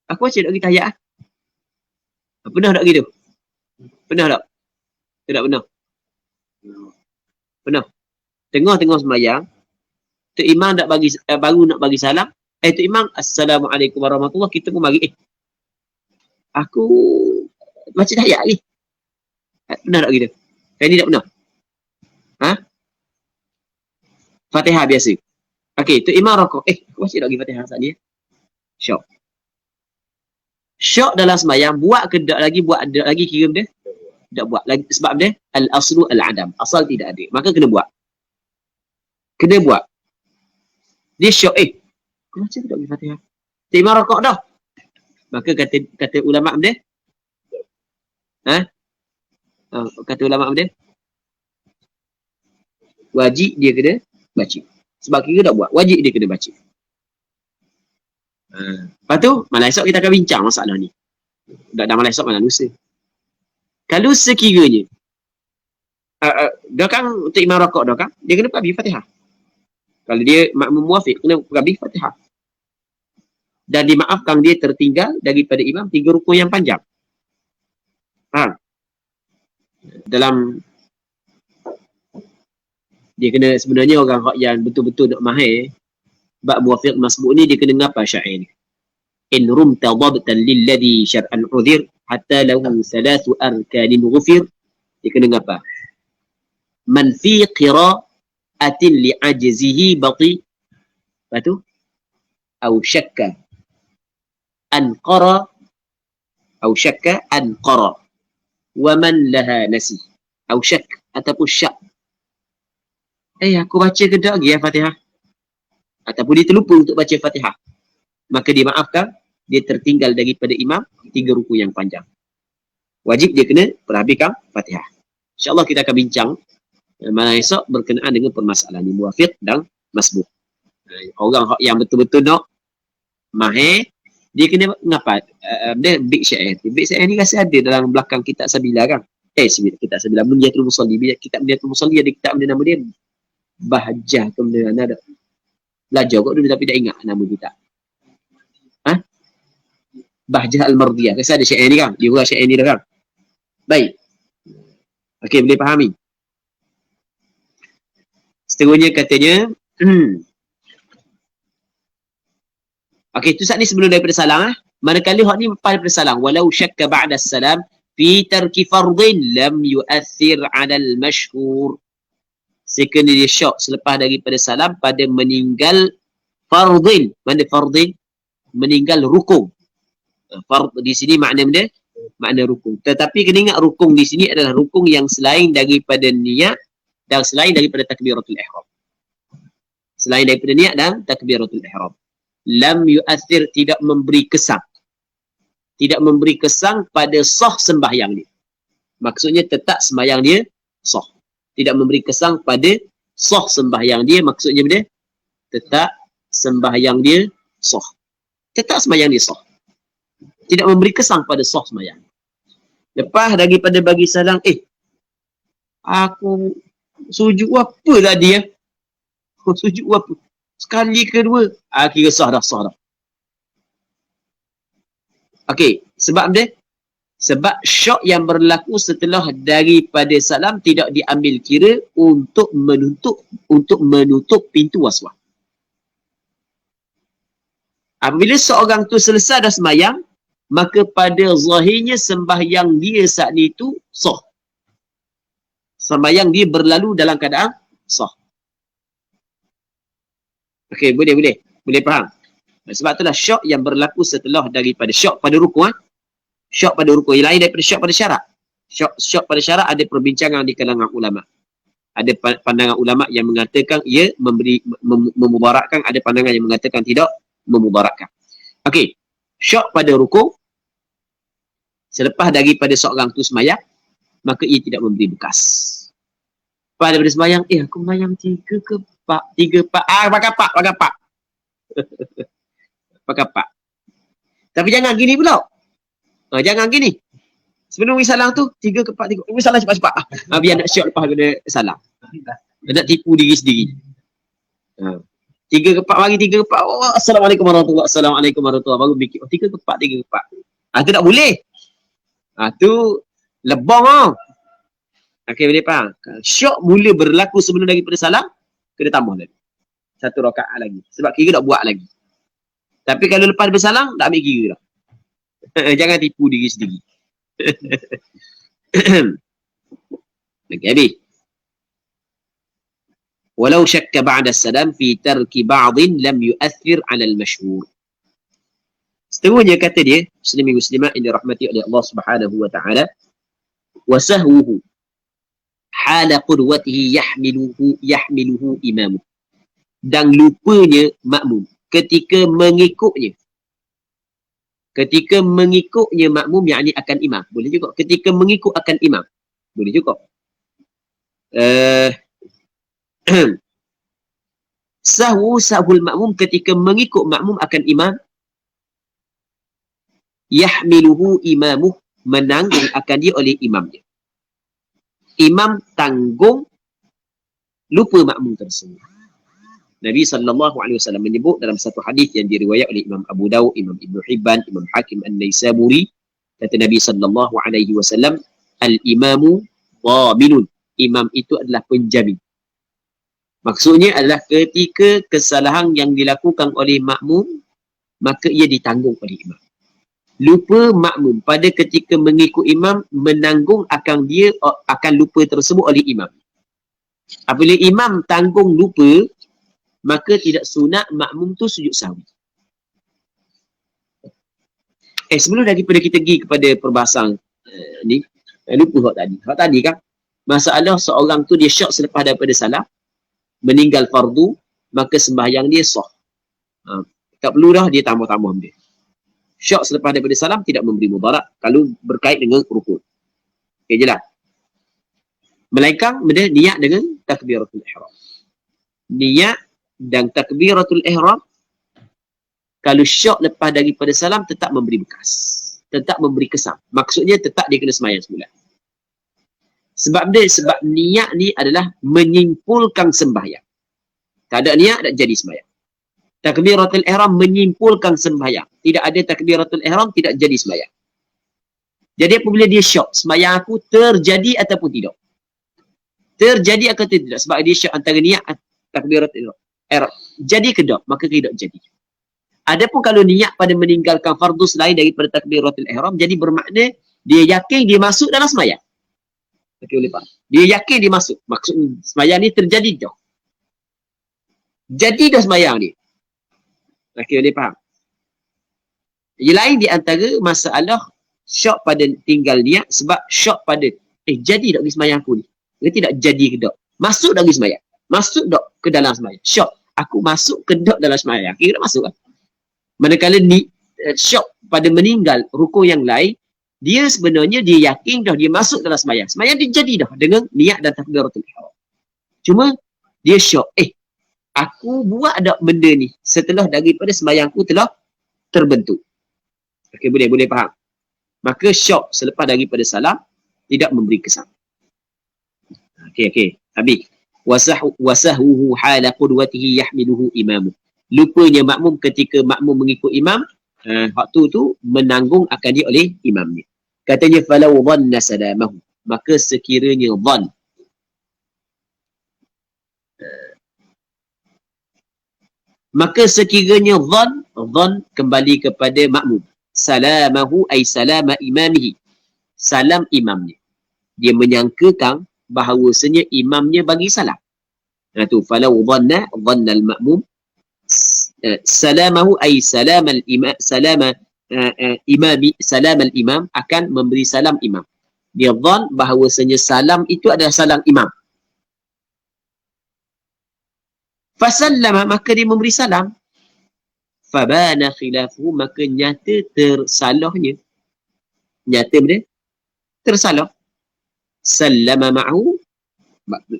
Aku baca tak kita ayat. Pernah tak gitu? Pernah tak? Tidak pernah. Pernah. Tengah-tengah sembahyang, Tok Imam nak bagi baru nak bagi salam. Tok Imam, Assalamualaikum warahmatullahi, kita pun bagi. Aku baca tak ayat lagi. Pernah tak gitu? Ini tak pernah. Ha? Fatihah biasa. Okey, Tok Imam rokok. Aku baca tak lagi Fatihah saat ni. Syok. Syok dalam sembahyang, buat ke tak lagi, buat ada lagi kira dia? Tak buat lagi. Sebab dia, al-aslu al-adam. Asal tidak ada. Maka kena buat. Kena buat. Dia syok. Aku baca tak lagi Fatihah. Tok Imam rokok dah. Maka kata ulama' dia. Kata ulama' dia. Wajib dia kena baca. Sebab kira tak buat. Wajib dia kena baca. Lepas tu, malam esok kita akan bincang masalah ni. Dah malam esok, malam lusa. Kalau sekiranya, dah kan untuk imam rokok dah kan, dia kena pergi Fatihah. Kalau dia makmum muafiq, kena pergi Fatihah. Dan dimaafkan dia tertinggal daripada imam 3 rukun yang panjang. Dalam dia kena sebenarnya orang yang betul-betul nak mahir bab muwafiq masbuk ni, dia kena ngapa syair ni? In rumta dabtan lilladhi syar'an udhir hatta lahu 3 arkanin ghufir. Dia kena ngapa? Man fi qira'atin li'ajzihi bati. Lepas tu? Au syakka an qara. Au syakka an qara. Wa man laha nasi. Au syak ataupun syak. Aku baca ke tak lagi Fatihah? Ataupun dia terlupa untuk baca Fatihah. Maka dimaafkan, dia tertinggal daripada imam 3 rukun yang panjang. Wajib dia kena perhabiskan Fatihah. InsyaAllah kita akan bincang malam esok berkenaan dengan permasalahan ni, muwafiq dan masbuk. Orang yang betul-betul nak mahir, dia kena ngapa? Dia big syair. Big syair ni rasa ada dalam belakang kitab Sabila kan? Kitab Sabila, Munyatul Musalli. Kitab Munyatul Musalli ada kitab dia, nama dia Bahjah ke benda ada. Belajar kot dulu tapi tak ingat nama kitab. Bahjah Al-Mardiyah. Rasa ada syair ni kan? Dia urang syair ni dah kan? Baik. Okey, boleh fahami. Seterusnya katanya, okey, tu saat ni sebelum daripada salam. Manakala hak ni lepas daripada salam, walau syakka ba'da salam fi tarki fardhin lam yu'athir 'ala al-mashhur. Sekiranya dia syok selepas daripada salam pada meninggal fardhin. Mana fardhin? Meninggal rukun. Fard di sini makna rukun. Tetapi kena ingat rukun di sini adalah rukun yang selain daripada niat dan selain daripada takbiratul ihram. Selain daripada niat dan takbiratul ihram. Lam yu'athir, tidak memberi kesan. Tidak memberi kesan pada sah sembahyang dia. Maksudnya tetap sembahyang dia sah. Tidak memberi kesan pada sah sembahyang dia, maksudnya dia tetap sembahyang dia sah. Tetap sembahyang dia sah. Tidak memberi kesan pada sah sembahyang. Lepas daripada bagi salam, aku sujud apa tadi ya? Sujud apa? Sekali kedua, kira sah dah. Okey, sebab dia, sebab syok yang berlaku setelah daripada salam tidak diambil kira untuk menutup pintu waswas. Apabila seorang tu selesai dah sembahyang, maka pada zahirnya sembahyang dia saat ni tu sah. Sembahyang dia berlalu dalam keadaan sah. Okey, boleh faham. Sebab itulah syok yang berlaku setelah daripada syok pada rukun. Syok pada rukun. Yang lain daripada syok pada syarat. Syok pada syarat ada perbincangan di kalangan ulama. Ada pandangan ulama yang mengatakan ia memubarakkan, ada pandangan yang mengatakan tidak memubarakkan. Okey. Syok pada rukun, selepas daripada seorang tu sembahyang, maka ia tidak memberi bekas. Pada sembahyang, aku sembahyang 3 ke 4, 3, 4. Pakai 4. Pakai 4. Tapi jangan gini pula. Jangan gini. Sebelum salam tu 3 ke 4, 3. Salam cepat-cepat. Biar nak syok lepas kena salam. Nak tipu diri sendiri. 3 ke 4 mari 3 ke 4. Oh, Assalamualaikum warahmatullahi wabarakatuh. Assalamualaikum warahmatullahi wabarakatuh. Baru fikir 3 ke 4, 3 ke 4. Tu tak boleh. Tu lebong ah. Okey, boleh faham? Syok mula berlaku sebelum daripada salam, kena tambah lagi. 1 rakaat lagi. Sebab kira tak buat lagi. Tapi kalau lepas bersalam, tak ambil kira dah. Jangan tipu diri sendiri. Okey, habis. Walau syakka ba'da salam fi tarki ba'din lam yu'athir 'ala al-mashhur. Seterusnya kata dia, muslimin muslimat yang dirahmati oleh Allah Subhanahu wa taala, wa sahwuhu hala qudwatihi yahmiluhu imamu. Dan lupanya makmum ketika mengikutnya. Ketika mengikutnya makmum, yakni akan imam. Boleh juga. Ketika mengikut akan imam. Boleh juga. Sahwul makmum ketika mengikut makmum akan imam. Yahmiluhu imamuh, menanggung akan dia oleh imamnya. Imam tanggung, lupa makmum tersebut. Nabi SAW menyebut dalam satu hadis yang diriwayat oleh Imam Abu Dawud, Imam Ibn Hibban, Imam Hakim An-Naisaburi, kata Nabi SAW, al-imamu dhaminun. Imam itu adalah penjamin. Maksudnya adalah ketika kesalahan yang dilakukan oleh makmum, maka ia ditanggung oleh imam. Lupa makmum pada ketika mengikut imam, menanggung akan lupa tersebut oleh imam. Apabila imam tanggung lupa, maka tidak sunat makmum tu sujud sahwi. Sebelum daripada kita pergi kepada perbahasan ni, lupa hak tadi kan, masalah seorang tu dia syok selepas daripada salam, meninggal fardu, maka sembahyang dia sah. Tak perlu dah dia tambah-tambah dia. Syok selepas daripada salam tidak memberi mudarat kalau berkait dengan rukun. Okey, jelas. Melainkan benda niat dengan takbiratul ihram. Niat dan takbiratul ihram, kalau syok lepas daripada salam tetap memberi bekas. Tetap memberi kesan. Maksudnya tetap dia kena sembahyang semula. Sebab niat ni adalah menyimpulkan sembahyang. Tak ada niat tak jadi sembahyang. Takbiratul ihram menyimpulkan sembahyang. Tidak ada takbiratul ihram, tidak jadi sembahyang. Jadi apabila dia syok, sembahyang aku terjadi ataupun tidak? Terjadi atau tidak? Sebab dia syok antara niat takbiratul ihram. Jadi ke tak? Maka tidak jadi. Adapun kalau niat pada meninggalkan fardu selain daripada takbiratul ihram, jadi bermakna dia yakin dia masuk dalam sembahyang. Okey, boleh faham? Dia yakin dia masuk. Maksud sembahyang ni terjadi dah. Jadi dah sembahyang ni. Okey, boleh faham? Yang lain di antara masalah syok pada tinggal niat, sebab syok pada jadi tak pergi sembahyang aku ni. Dia tidak jadi ke tak? Masuk tak pergi sembahyang? Masuk tak ke dalam sembahyang? Syok. Aku masuk ke tak dalam sembahyang? Kira tak masuk kan? Manakala ni syok pada meninggal rukun yang lain, dia sebenarnya dia yakin dah dia masuk dalam sembahyang. Sembahyang dia jadi dah dengan niat dan takbiratul ihram. Cuma dia syok. Aku buat dak benda ni setelah daripada sembahyangku telah terbentuk. Okey, boleh faham. Maka syok selepas daripada salam tidak memberi kesan. Okey. Habis. Wasahhuhu hala qudwatihi yahmiluhu imamu. Lupanya makmum ketika makmum mengikut imam, waktu tu menanggung akan dia oleh imamnya. Katanya falau dhanna salamahu, maka sekiranya dhan, dhan kembali kepada makmum. Salamahu ay salama imamihi, salam imamnya. Dia menyangkakan bahawasanya imamnya bagi salam. Itu falau dhanna al-ma'mum salamahu ay salama imami, salam al-imam, akan memberi salam imam. Dia dhan bahawasanya salam itu adalah salam imam. Fasallama, maka dia memberi salam. Fabana khilafuhu, maka nyata tersalahnya. Nyata benda tersalah. Sallama ma'hu,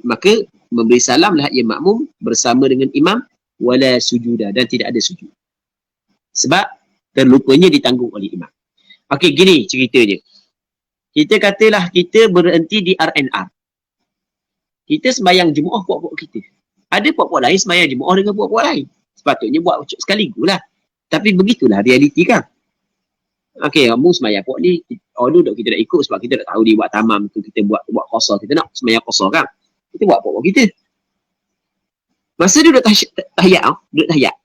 maka memberi salamlah ia makmum bersama dengan imam, wala sujuda, dan tidak ada sujud. Sebab terlupanya ditanggung oleh imam. Okey, gini ceritanya. Kita katalah kita berhenti di RNR. Kita sembahyang Jumaat puak-puak kita. Ada puak-puak lain sembahyang Jumaat dengan puak-puak lain. Sepatutnya buat sekaligus lah. Tapi begitulah realiti kan. Okey, kamu sembahyang puak ni, duduk kita nak ikut sebab kita tak tahu dia buat tamam tu, kita buat qasar, kita nak sembahyang qasar kan. Kita buat puak-puak kita. Masa dia duduk tahiyat, duduk tahiyat.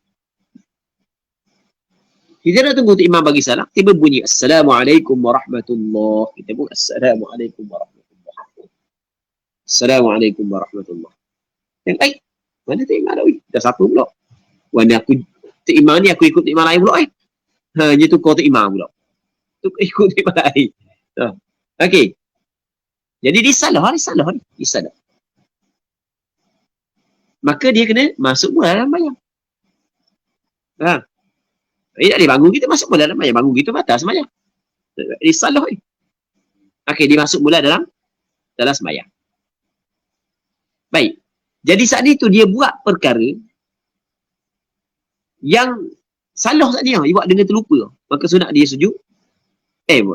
Kita nak tunggu untuk imam bagi salam, tiba bunyi Assalamualaikum warahmatullahi. Kita pun Assalamualaikum warahmatullahi. Assalamualaikum warahmatullahi. Yang baik. Mana tak imam dah? Dah satu pula. Mana aku tak imam ni, aku ikut imam lain pula. Hanya tukar tu imam pula. Tukar ikut imam lain. Okey. Jadi dia salah. Maka dia kena masuk mula dalam bayang. Dia tak boleh bangun kita masuk mula dalam bayang. Bangun kita batal sembahyang. Dia salah ni. Okey, dia masuk mula dalam sembahyang. Baik. Jadi saat itu dia buat perkara yang salah saat ni. Dia buat dengan terlupa. Maka sunat dia sujud.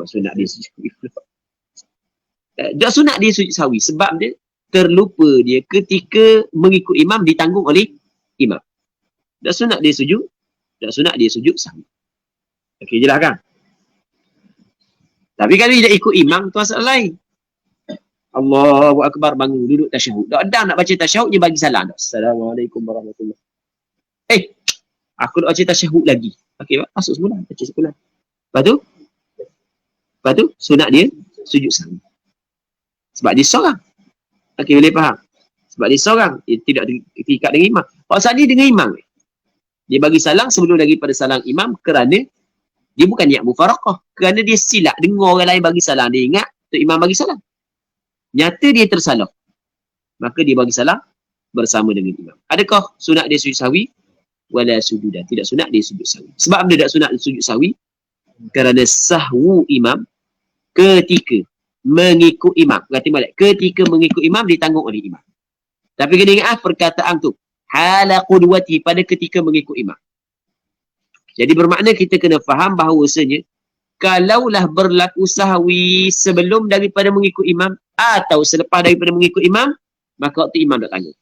Sunat dia sujud. Tak sunat dia sujud sahwi. Sebab dia terlupa dia ketika mengikut imam ditanggung oleh imam. Tak sunat dia sujud. Tak sunat dia sujud sahwi. Okey, jelas kan? Tapi kalau dia ikut imam, tu asal lain. Allahu Akbar, bangun, duduk tasyahud. Dah nak baca tasyahud, dia bagi salam. Assalamualaikum warahmatullahi. Aku nak baca tasyahud lagi. Okey, masuk semula. Baca semula. Lepas tu, sunat dia sujud sahwi. Sebab dia seorang. Okey, boleh faham? Sebab dia seorang. Dia tidak terikat dengan imam. Kalau saat ni dengan imam, dia bagi salam sebelum daripada salam imam kerana dia bukan niat mufaraqah. Kerana dia silap dengar orang lain bagi salam. Dia ingat tu imam bagi salam. Nyata dia tersalah. Maka dia bagi salam bersama dengan imam. Adakah sunat dia sujud sahwi? Wala sujudan. Tidak sunat dia sujud sahwi. Sebab dia tak sunat dia sujud sahwi? Kerana sahwu imam ketika mengikut imam. Ketika mengikut imam ditanggung oleh imam. Tapi kena ingat perkataan tu. Hala qudwati, pada ketika mengikut imam. Jadi bermakna kita kena faham bahawasanya kalaulah berlaku sahwi sebelum daripada mengikut imam atau selepas daripada mengikut imam, maka waktu imam tak tanggung.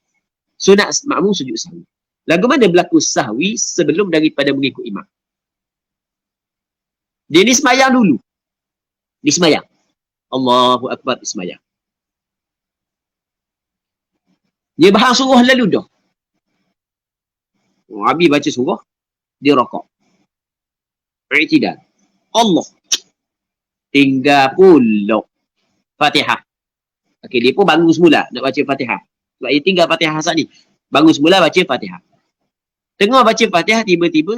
Sunat makmum sujud sahwi. Lagu mana berlaku sahwi sebelum daripada mengikut imam? Dia ni semayang dulu. Dia semayang. Allahu Akbar, dia semayang. Dia bahang surah lalu dah. Habis baca surah, dia rokok. I'tidal. Allah. Tinggal pula Fatihah. Okey, dia pun bangun semula nak baca Fatihah. Sebab dia tinggal Fatihah saat ni. Bangun semula baca Fatihah. Tengah baca Fatihah, tiba-tiba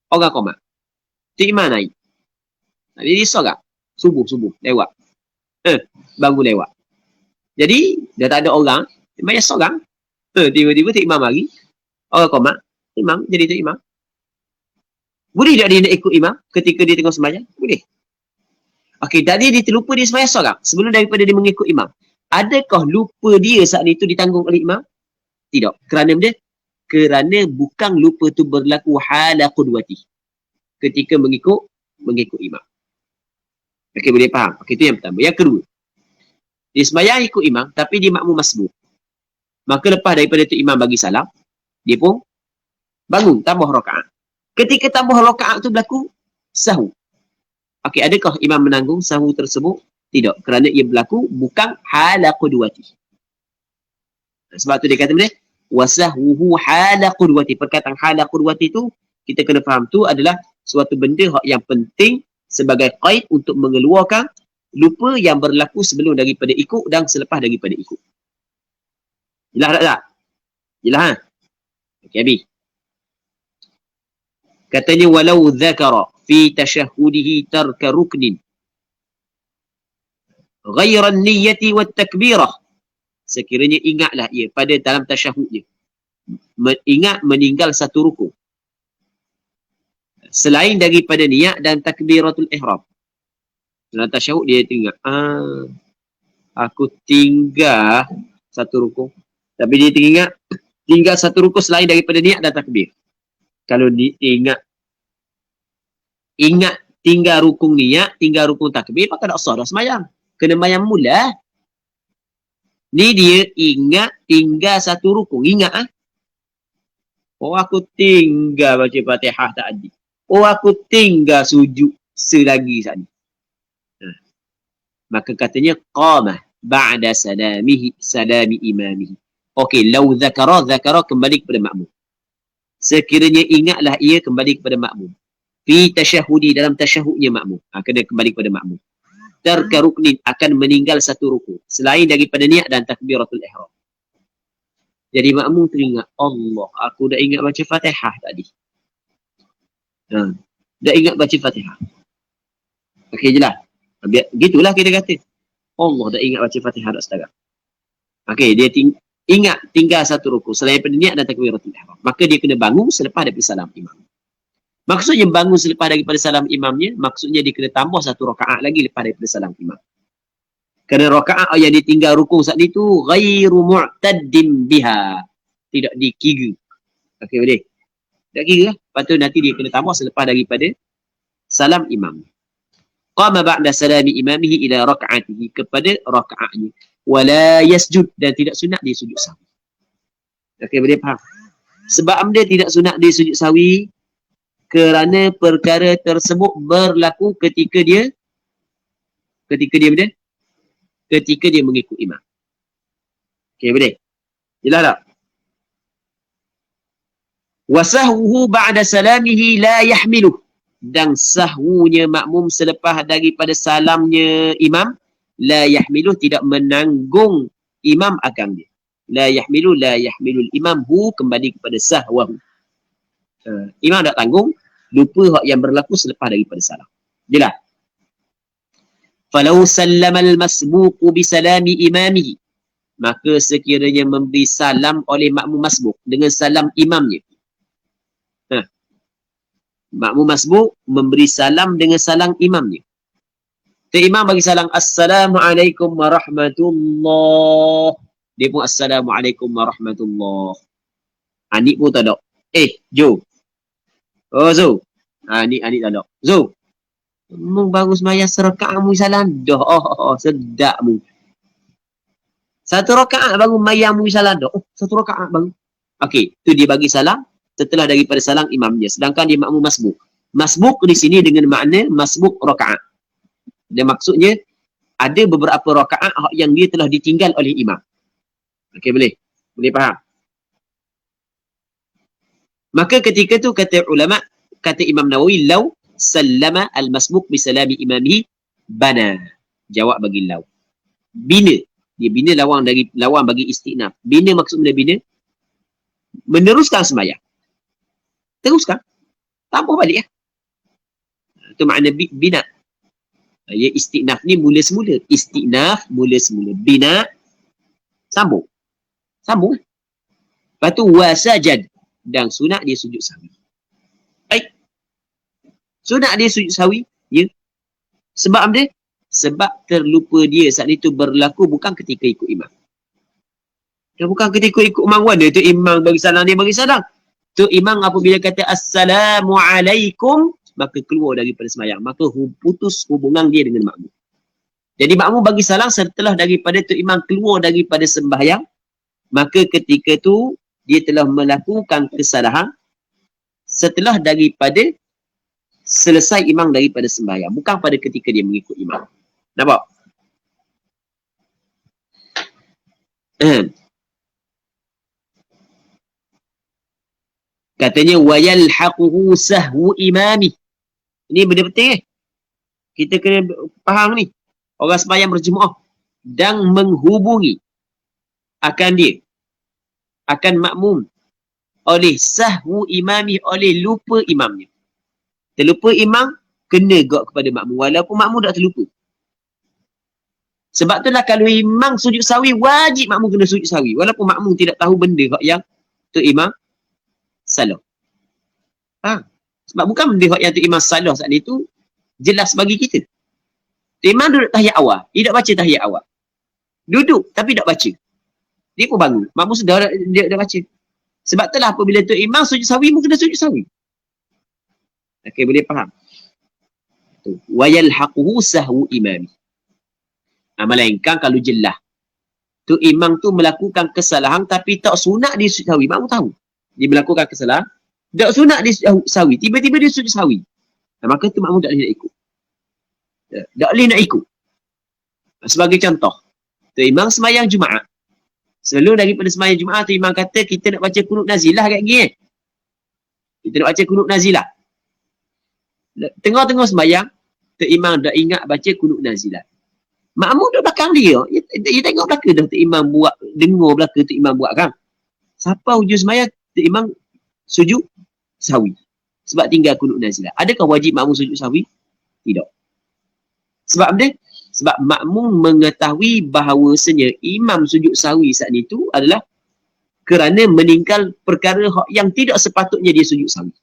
orang qomat. Tu imam naik. Dia risau. Subuh lewat. Bangun lewat. Jadi dah tak ada orang, banyak seorang. Tiba-tiba tu imam lagi. Orang qomat. Imam jadi tu imam. Boleh tak dia nak ikut imam ketika dia tengah sembahyang? Boleh. Okey, tadi dia terlupa dia sembahyang seorang sebelum daripada dia mengikut imam. Adakah lupa dia saat itu ditanggung oleh imam? Tidak. Kerana bukan lupa tu berlaku hala qudwati. Ketika mengikut imam. Okey, boleh faham? Okey, itu yang pertama. Yang kedua, dia sembahyang ikut imam tapi dia makmum masbuk. Maka lepas daripada tu imam bagi salam, dia pun bangun tambah rakaat. Ketika tambah rakaat tu berlaku sahwu. Okey, adakah imam menanggung sahwu tersebut? Tidak, kerana ia berlaku bukan hala qudwati. Sebab tu dia kata benda wasahwuhu hala qudwati. Perkataan hala qudwati tu kita kena faham tu adalah suatu benda yang penting sebagai qaid untuk mengeluarkan lupa yang berlaku sebelum daripada ikut dan selepas daripada ikut. Jelas tak? Jelas ha? Okey, habis. Katanya walau dzakara fi tashahhudihi tarka ruknin ghairan niyyati wat takbirah. Sekiranya ingatlah ia pada dalam tasyahudnya, ingat meninggal satu rukun selain daripada niat dan takbiratul ihram. Dalam tasyahud dia ingat, aku tinggal satu rukun, tapi dia ingat tinggal satu rukun selain daripada niat dan takbir. Kalau ingat tinggal rukun niat, tinggal rukun takbir, maka tak sah dah sembahyang. Kena mayang mula. Ni dia ingat tinggal satu rukun. Ingat oh aku tinggal baca Fatihah tadi. Oh aku tinggal sujud selagi tadi. Maka katanya qamah ba'da salami imamihi. Okey, lau zakara kembali kepada makmum. Sekiranya ingatlah ia kembali kepada makmum. Fi tasyahudi, dalam tasyahudnya makmum. Kena kembali kepada makmum. Tarka ruknin, akan meninggal satu rukun selain daripada niat dan takbiratul ihram. Jadi makmum teringat, Allah, aku dah ingat baca Fatihah tadi. Dah ingat baca Fatihah. Okey je lah. Gitulah kita kata. Allah dah ingat baca Fatihah dah setara. Okey, dia ingat tinggal satu rukun selain daripada niat dan takbiratul ihram. Maka dia kena bangun selepas daripada salam imam. Maksudnya bangun selepas daripada salam imamnya, maksudnya dia kena tambah satu rakaat lagi lepas daripada salam imam. Kerana rakaat yang ditinggal rukun saat itu ghairu mu'taddin biha. Tidak dikira. Okey, boleh? Tak kira lah. Lepas tu nanti dia kena tambah selepas daripada salam imam. Qama ba'da salami imamihi ila raka'atihi, kepada rakaatnya. Wala yasjud, dan tidak sunat dia sujud sahwi. Okey, boleh faham? Sebab dia tidak sunat dia sujud sahwi kerana perkara tersebut berlaku ketika dia mengikut imam. Okey, boleh? Jelas tak? Wasahwuhu ba'da salamihi la yahmiluh, dan sahwunya makmum selepas daripada salamnya imam, la yahmiluh, tidak menanggung imam akan dia. La yahmilul imam hu, kembali kepada sahwahu. Imam tak tanggung, lupa hak yang berlaku selepas daripada salam. Jelas? Falau sallamal masbuqu bisalami imamihi, maka sekiranya memberi salam oleh makmum masbuq dengan salam imamnya. Makmum masbuq memberi salam dengan salam imamnya. Imam bagi salam, Assalamualaikum warahmatullahi. Dia pun Assalamualaikum warahmatullahi. Anik pun tak ada. Jo. Oh, Zo. Anik tak ada. Zo. Mu baru sembahyang serakaat mu salam dah. Sedap mu. Satu rakaat baru mayang mu salam dah. Satu rakaat baru. Okey, tu dia bagi salam setelah daripada salam imamnya. Sedangkan dia makmum masbuk. Masbuk di sini dengan makna masbuk rakaat. Dan maksudnya ada beberapa rakaat yang dia telah ditinggal oleh imam. Okey, boleh? Boleh faham? Maka ketika tu kata ulama, kata Imam Nawawi, law sallama al-masbuq bisalami imamihi bana. Jawab bagi law. Bina. Dia bina lawan bagi istinaf. Bina maksud bina meneruskan sembahyang. Teruskan. Tambah balik ya. Itu makna bina. Ya, istinaf ni mula semula. Istinaf mula semula. Bina sambung. Lepas tu wasajad, dan sunat dia sujud sahwi. Baik. Sunat dia sujud sahwi, ya. Sebab dia? Sebab terlupa dia saat itu berlaku bukan ketika ikut imam. Dan bukan ketika ikut imam mana tu imam bagi salam, dia bagi salam. Tu imam apabila kata Assalamualaikum, maka keluar daripada sembahyang. Maka putus hubungan dia dengan makmum. Jadi makmum bagi salam setelah daripada tu imam keluar daripada sembahyang, maka ketika tu dia telah melakukan kesalahan setelah daripada selesai imam daripada sembahyang, bukan pada ketika dia mengikut imam. Nampak? Katanya wayalhaquhu sahwu imami. Ini benda penting kita kena faham ni. Orang sembahyang berjemaah dan menghubungi akan makmum oleh sahwu imami, oleh lupa imamnya. Terlupa imam, kena gak kepada makmum walaupun makmum tak terlupa. Sebab itulah kalau imam sujud sahwi, wajib makmum kena sujud sahwi walaupun makmum tidak tahu benda yang tu imam salah. Sebab bukan benda yang tu imam salah saat itu jelas bagi kita. Tu imam duduk tahiyat awal, dia tak baca tahiyat awal. Duduk tapi tak baca. Dia pun bangun, makmum sudah dia dah baca. Sebab itulah apabila tu imam sujud sahwi, mu kena sujud sahwi. Okey, boleh faham? Tu wa yalhaquhu sahwu imami. Melainkan kalau jelas tu imam tu melakukan kesalahan tapi tak sunat dia sujud sahwi, makmum tahu dia melakukan kesalahan, tak sunat dia sujud sahwi, tiba-tiba dia sujud sahwi, maka tu makmum tak boleh nak ikut. Tak boleh nak ikut. Sebagai contoh, tu imam sembahyang Jumaat, sebelum daripada sembahyang Jumaat tu imam kata kita nak baca kunut nazilah kat gini, kita nak baca kunut nazilah. Tengah-tengah sembahyang tu imam dah ingat baca kunut nazilah. Makmum duduk belakang dia. Dia tengok belakang dah tu imam buat, dengar belakang tu imam buat kan. Siapa hujung sembahyang tu imam sujud sahwi. Sebab tinggal kunut nazilah. Adakah wajib makmum sujud sahwi? Tidak. Sebab apa? Sebab makmum mengetahui bahawasanya imam sujud sahwi saat itu adalah kerana meninggal perkara yang tidak sepatutnya dia sujud sahwi.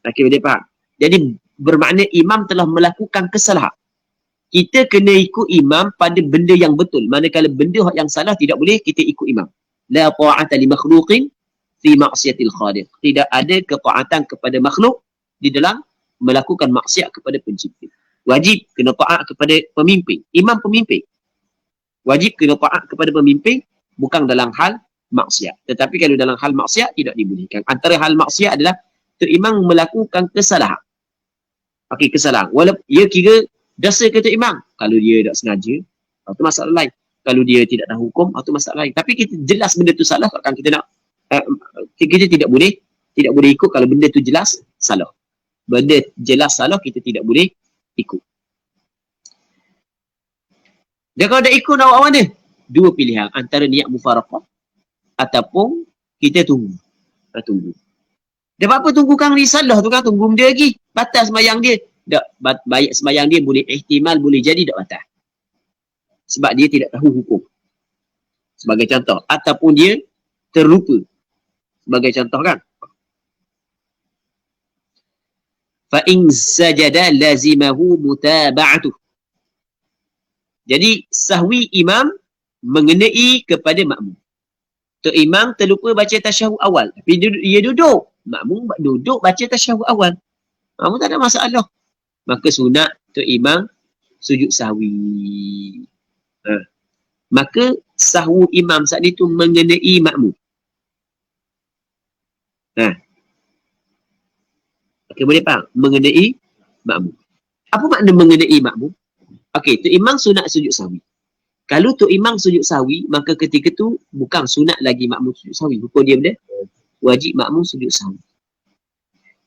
Okey, boleh faham? Jadi bermakna imam telah melakukan kesalahan. Kita kena ikut imam pada benda yang betul. Manakala benda yang salah tidak boleh kita ikut imam. La ta'ata li makhluqin fi ma'siyatil khaliq. Tidak ada ketaatan kepada makhluk di dalam melakukan maksiat kepada pencipta. Wajib kena taat kepada pemimpin. Imam pemimpin. Wajib kena taat kepada pemimpin bukan dalam hal maksiat. Tetapi kalau dalam hal maksiat tidak dibolehkan. Antara hal maksiat adalah tu imam melakukan kesalahan. Okey, kesalahan. Walaupun ia kira dosa kata imam. Kalau dia tak sengaja, itu masalah lain. Kalau dia tidak tahu hukum, itu masalah lain. Tapi kita jelas benda tu salah, kan kita nak kita tidak boleh ikut kalau benda tu jelas salah. Benda jelas salah kita tidak boleh ikut. Dan kalau dah ikut nak buat mana? Dua pilihan, antara niat mufaraqah ataupun kita tunggu. Dia apa tunggu kang risalah tu kan, tunggu benda lagi. Batas sembahyang dia. Tak, baik sembahyang dia boleh ihtimal, boleh jadi tak batal. Sebab dia tidak tahu hukum. Sebagai contoh. Ataupun dia terlupa. Sebagai contoh kan. Fa'in sajada lazimahu mutaba'atuh. Jadi sahwi imam mengenai kepada makmum. Tu imam terlupa baca tasyahud awal. Tapi dia duduk. Makmum duduk baca tasyahud awal. Makmum tak ada masalah. Maka sunat tu imam sujud sahwi. Maka sahwu imam saat itu mengenai makmum. Okey, boleh faham? Mengenai makmum. Apa makna mengenai makmum? Okey, tu imam sunat sujud sahwi. Kalau tu imam sujud sahwi, maka ketika tu bukan sunat lagi makmum sujud sahwi. Hukum dia benda wajib makmum sujud sahwi.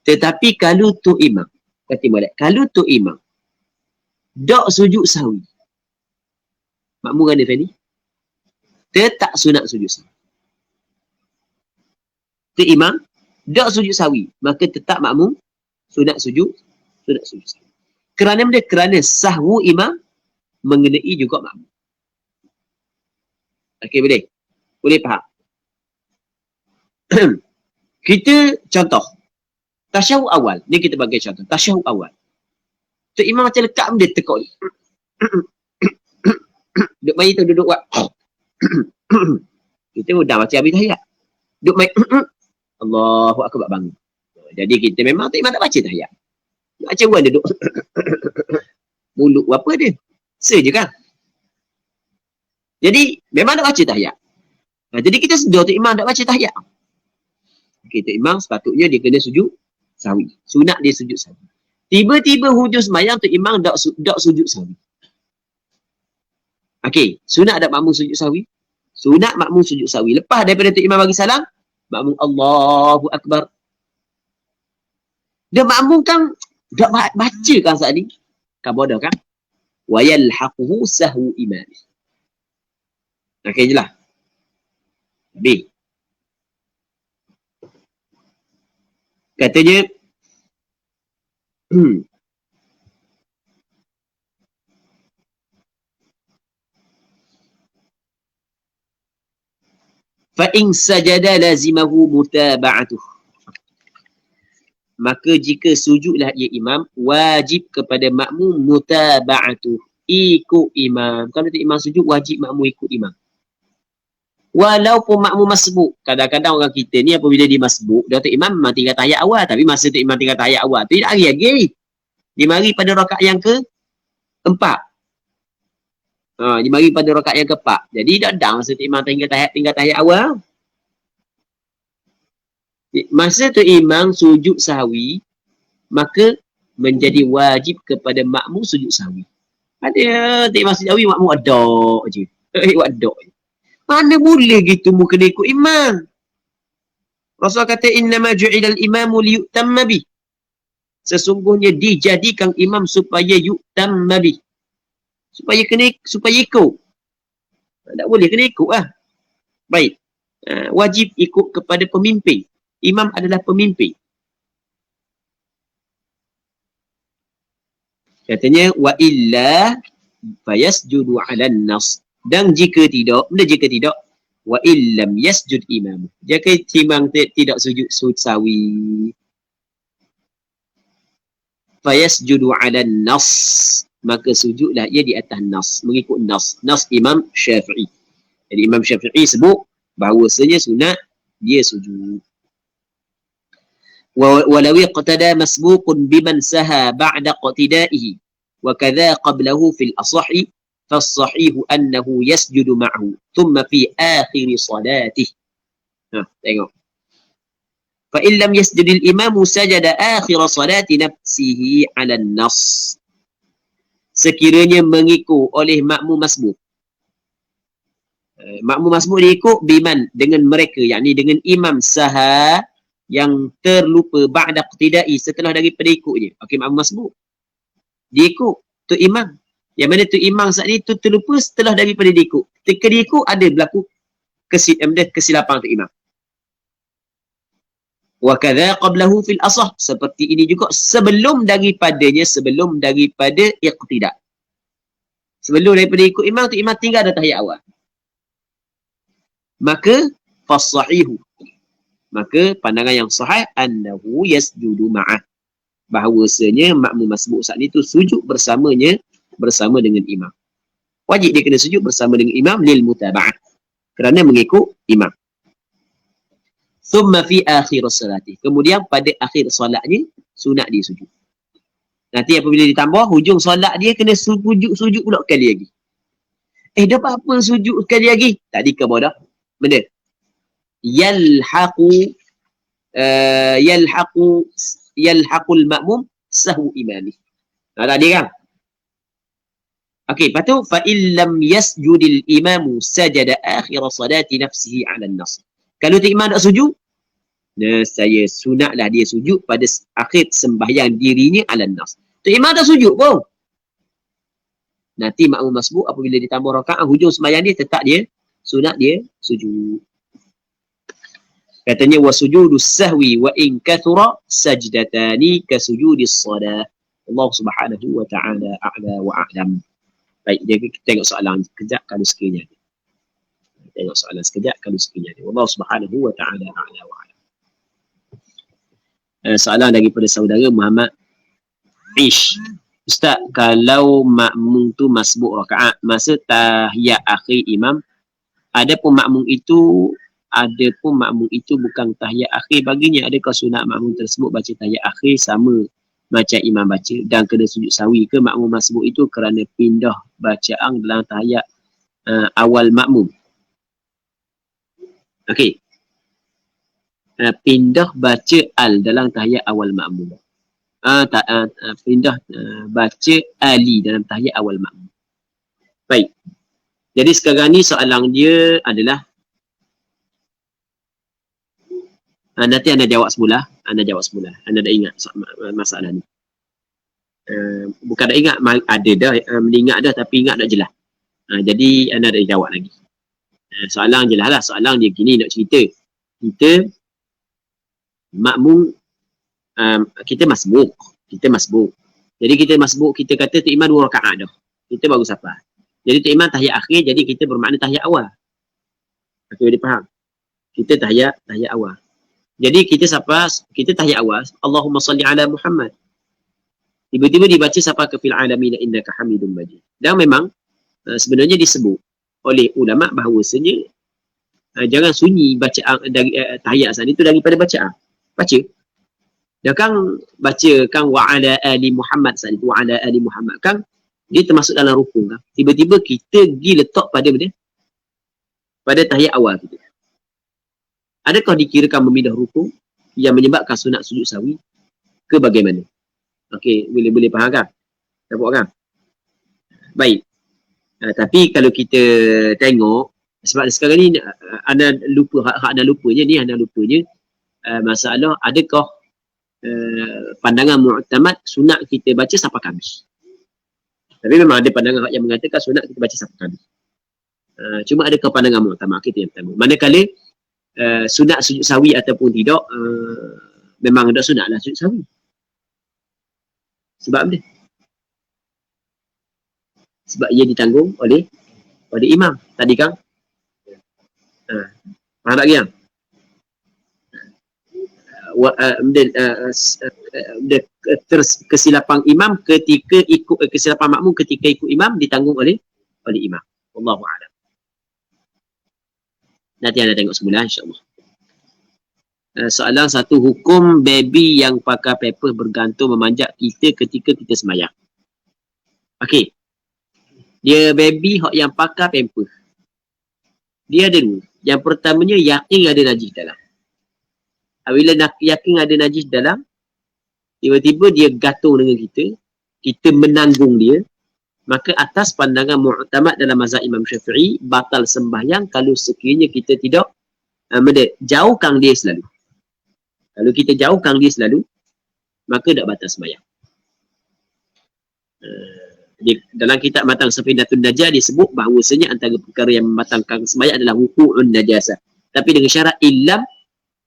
Tetapi kalau tu imam, kata balik, kalau tu imam tak sujud sahwi, makmum kan dia tadi? Tak sunat sujud sahwi. Tu imam tak sujud sahwi, maka tetap makmum sunat sujud sahwi. Kerana benda? Kerana sahwu imam mengenai juga makmum. Okey, boleh? Boleh faham? Kita contoh tasyahud awal. Ni kita bagi contoh. Tasyahud awal. Tu imam macam lekat benda tekuk ni. Duk bayi tu duduk buat. Kita dah macam habis tahiyat. Duk main. Allahu akbar bangun. Jadi kita memang tu imam tak baca tahiyat. Macam orang duduk. Mulut apa dia? Je kan? Jadi memang tak baca tahiyat. Jadi kita sedar tu imam tak baca tahiyat. Okay, tu imam sepatutnya dia kena sujud sahwi. Sunat dia sujud sahwi. Tiba-tiba hujung sembahyang tu imam tak sujud sahwi. Okey, sunat tak makmum sujud sahwi? Sunat makmum sujud sahwi. Lepas daripada tu imam bagi salam, makmum Allahu akbar. Dia makmum kan tak baca kan saat ni? Kan bodoh kan? Wa yalhaquhu sahwu imam. Okey je lah. B. Katanya fa in sajada lazimahu mutaba'atuh. Maka jika sujudlah ia imam, wajib kepada makmum mutaba'atuh, ikut imam. Kalau tu imam sujud, wajib makmum ikut imam. Walaupun makmum masbuk. Kadang-kadang orang kita ni apabila dia masbuk, dia tu imam memang tinggal tahiyat awal. Tapi masa tu imam tinggal tahiyat awal tu, dia nak lagi. Dia mari pada rakaat yang keempat. Dia mari pada rakaat yang keempat. Jadi dah masa tu imam tinggal tahiyat awal. Masa tu imam sujud sahwi, maka menjadi wajib kepada makmum sujud sahwi. Ada tak imam sujud sahwi, makmum adok je. Adok je. Mana boleh gitu mu kena ikut imam. Rasul kata innama ju'ilal imamu liyutamma bih. Sesungguhnya dijadikan imam supaya yutamma bih. Supaya ikut. Tak boleh kena ikut lah. Baik. Wajib ikut kepada pemimpin. Imam adalah pemimpin. Katanya wa illa fayasjudu 'alan nas. Dan jika tidak, wa illam yasjud imam. Jika imam tidak sujud sahwi, fayasjudu 'alan nas, maka sujudlah ia di atas nas, mengikut nas. Nas Imam Syafi'i. Jadi Imam Syafi'i sebut bahawasanya sunat dia sujud. Walau iqtada masbuqun biman saha ba'da qatidaihi wa kadha qablahu fil asahi fassahihu annahu yasjudu ma'hu thumma fi akhir salatih. Tengok. Fa in lam yasjudil imamu sajada akhir salati nafsihi 'ala an-nas. Sekiranya mengikut oleh makmum masbuk. Makmum masbuk diikut biman, dengan mereka, yakni dengan imam saha yang terlupa ba'da qtidai, setelah daripada ikutnya. Okey, makmum masbuk diikut tu imam. Yang mana tu imam saat ni tu terlupa setelah daripada diikut. Ketika diikut ada berlaku kesilapan tu imam. Wa kadza qablahu fil asah, seperti ini juga sebelum daripada iqtida. Sebelum daripada ikut imam tu imam tinggal dah tahiyat awal. Maka fasahihu, maka pandangan yang sahih annahu yasjudu ma'ah, bahawasanya makmum masbuk saat ni tu sujud bersama dengan imam. Wajib dia kena sujud bersama dengan imam lil mutaba'ah, kerana mengikut imam. Thumma fi akhir salati, kemudian pada akhir solatnya sunat dia sujud. Nanti apabila ditambah hujung solat dia kena sujud pula sekali lagi. Dah apa sujud sekali lagi? Tadi ke bawah dah. Benda yalhaqul ma'mum sahu imami. Tadi kan? Okey, lepas tu fa illam yasjudil imamu sajada akhir salati nafsihi 'ala an-nas. Kalau tu imam tak sujud, saya sunatlah dia sujud pada akhir sembahyang dirinya 'ala an-nas. Tu imam tak sujud pun. Nanti makmum masbuk apabila ditambah rakaat hujung sembahyang dia tetap dia sunat dia sujud. Katanya wa sujudus sahwi wa in kathura sajdatani ka sujudis salah. Allah Subhanahu wa ta'ala a'la wa a'lam. Baik, jadi kita tengok soalan sekejap kalau sekiranya ada. Tengok soalan sekejap kalau sekiranya ada. Allah Subhanahu wa ta'ala a'la wa a'lam. Soalan daripada saudara Muhammad Ish. Ustaz, kalau makmum tu masbuk rakaat masa tahiyat akhir imam, adapun makmum itu bukan tahiyat akhir baginya, adakah sunat makmum tersebut baca tahiyat akhir sama macam imam baca dan kena sujud sahwi ke makmum masbuk itu kerana pindah bacaan dalam tahiyat awal makmum? Okey. Pindah baca dalam tahiyat awal makmum. Pindah baca ali dalam tahiyat awal makmum. Baik. Jadi sekarang ni soalan dia adalah nanti anda jawab semula. Anda dah ingat masalah ni. Bukan dah ingat, ada dah, ingat dah tapi ingat tak jelas. Jadi anda dah jawab lagi. Soalan jelas lah. Soalan dia gini nak cerita. Kita makmum, kita masbuk. Jadi kita masbuk, kita kata tu imam 2 rakaat dah. Kita baru safar. Jadi tu imam tahiyat akhir, jadi kita bermakna tahiyat awal. Okey, dia faham? Kita tahiyat awal. Jadi kita tahiyat awal, Allahumma salli ala Muhammad. Tiba-tiba dibaca siapa ke fil alamin innaka Hamidum Majid. Dan memang sebenarnya disebut oleh ulama bahawasanya jangan sunyi bacaan dari tahiyat asal itu daripada bacaan. Baca. Dan baca wa ala ali Muhammad saat itu, wa ala ali Muhammad dia termasuk dalam rukun kan. Tiba-tiba kita pergi letak pada tahiyat awal kita. Adakah dikirakan memindah rukun yang menyebabkan sunat sujud sahwi ke bagaimana? Okey, boleh faham kan? Nampak kan? Baik. Tapi kalau kita tengok, sebab sekarang ni anda lupa, anda lupanya masalah adakah pandangan mu'tamad sunat kita baca sampai Khamis. Tapi memang ada pandangan yang mengatakan sunat kita baca sampai Khamis. Cuma adakah pandangan mu'tamad kita yang pertama. Manakala sunat sujud sahwi ataupun tidak, memang ada sunat lah sujud sahwi. Sebab dia? Sebab ia ditanggung oleh imam. Tadi kan? Faham tak yang? Kesilapan imam ketika ikut, kesilapan makmum ketika ikut imam ditanggung oleh imam. Wallahu a'lam. Nanti anda tengok semula insya-Allah. Soalan satu, hukum baby yang pakai paper bergantung memanjat kita ketika kita sembahyang. Okey. Dia baby yang pakai paper. Dia ada dua. Yang pertamanya yakin ada najis dalam. Bila yakin ada najis dalam, tiba-tiba dia gantung dengan kita menanggung dia, maka atas pandangan mu'tamad dalam mazhab Imam Syafi'i, batal sembahyang kalau sekiranya kita tidak jauhkan dia selalu. Kalau kita jauhkan dia selalu, maka tak batal sembahyang. Dalam kitab Matan Safinatun Najah disebut bahawasanya antara perkara yang membatalkan sembahyang adalah wuqu'un najasah. Tapi dengan syarat illam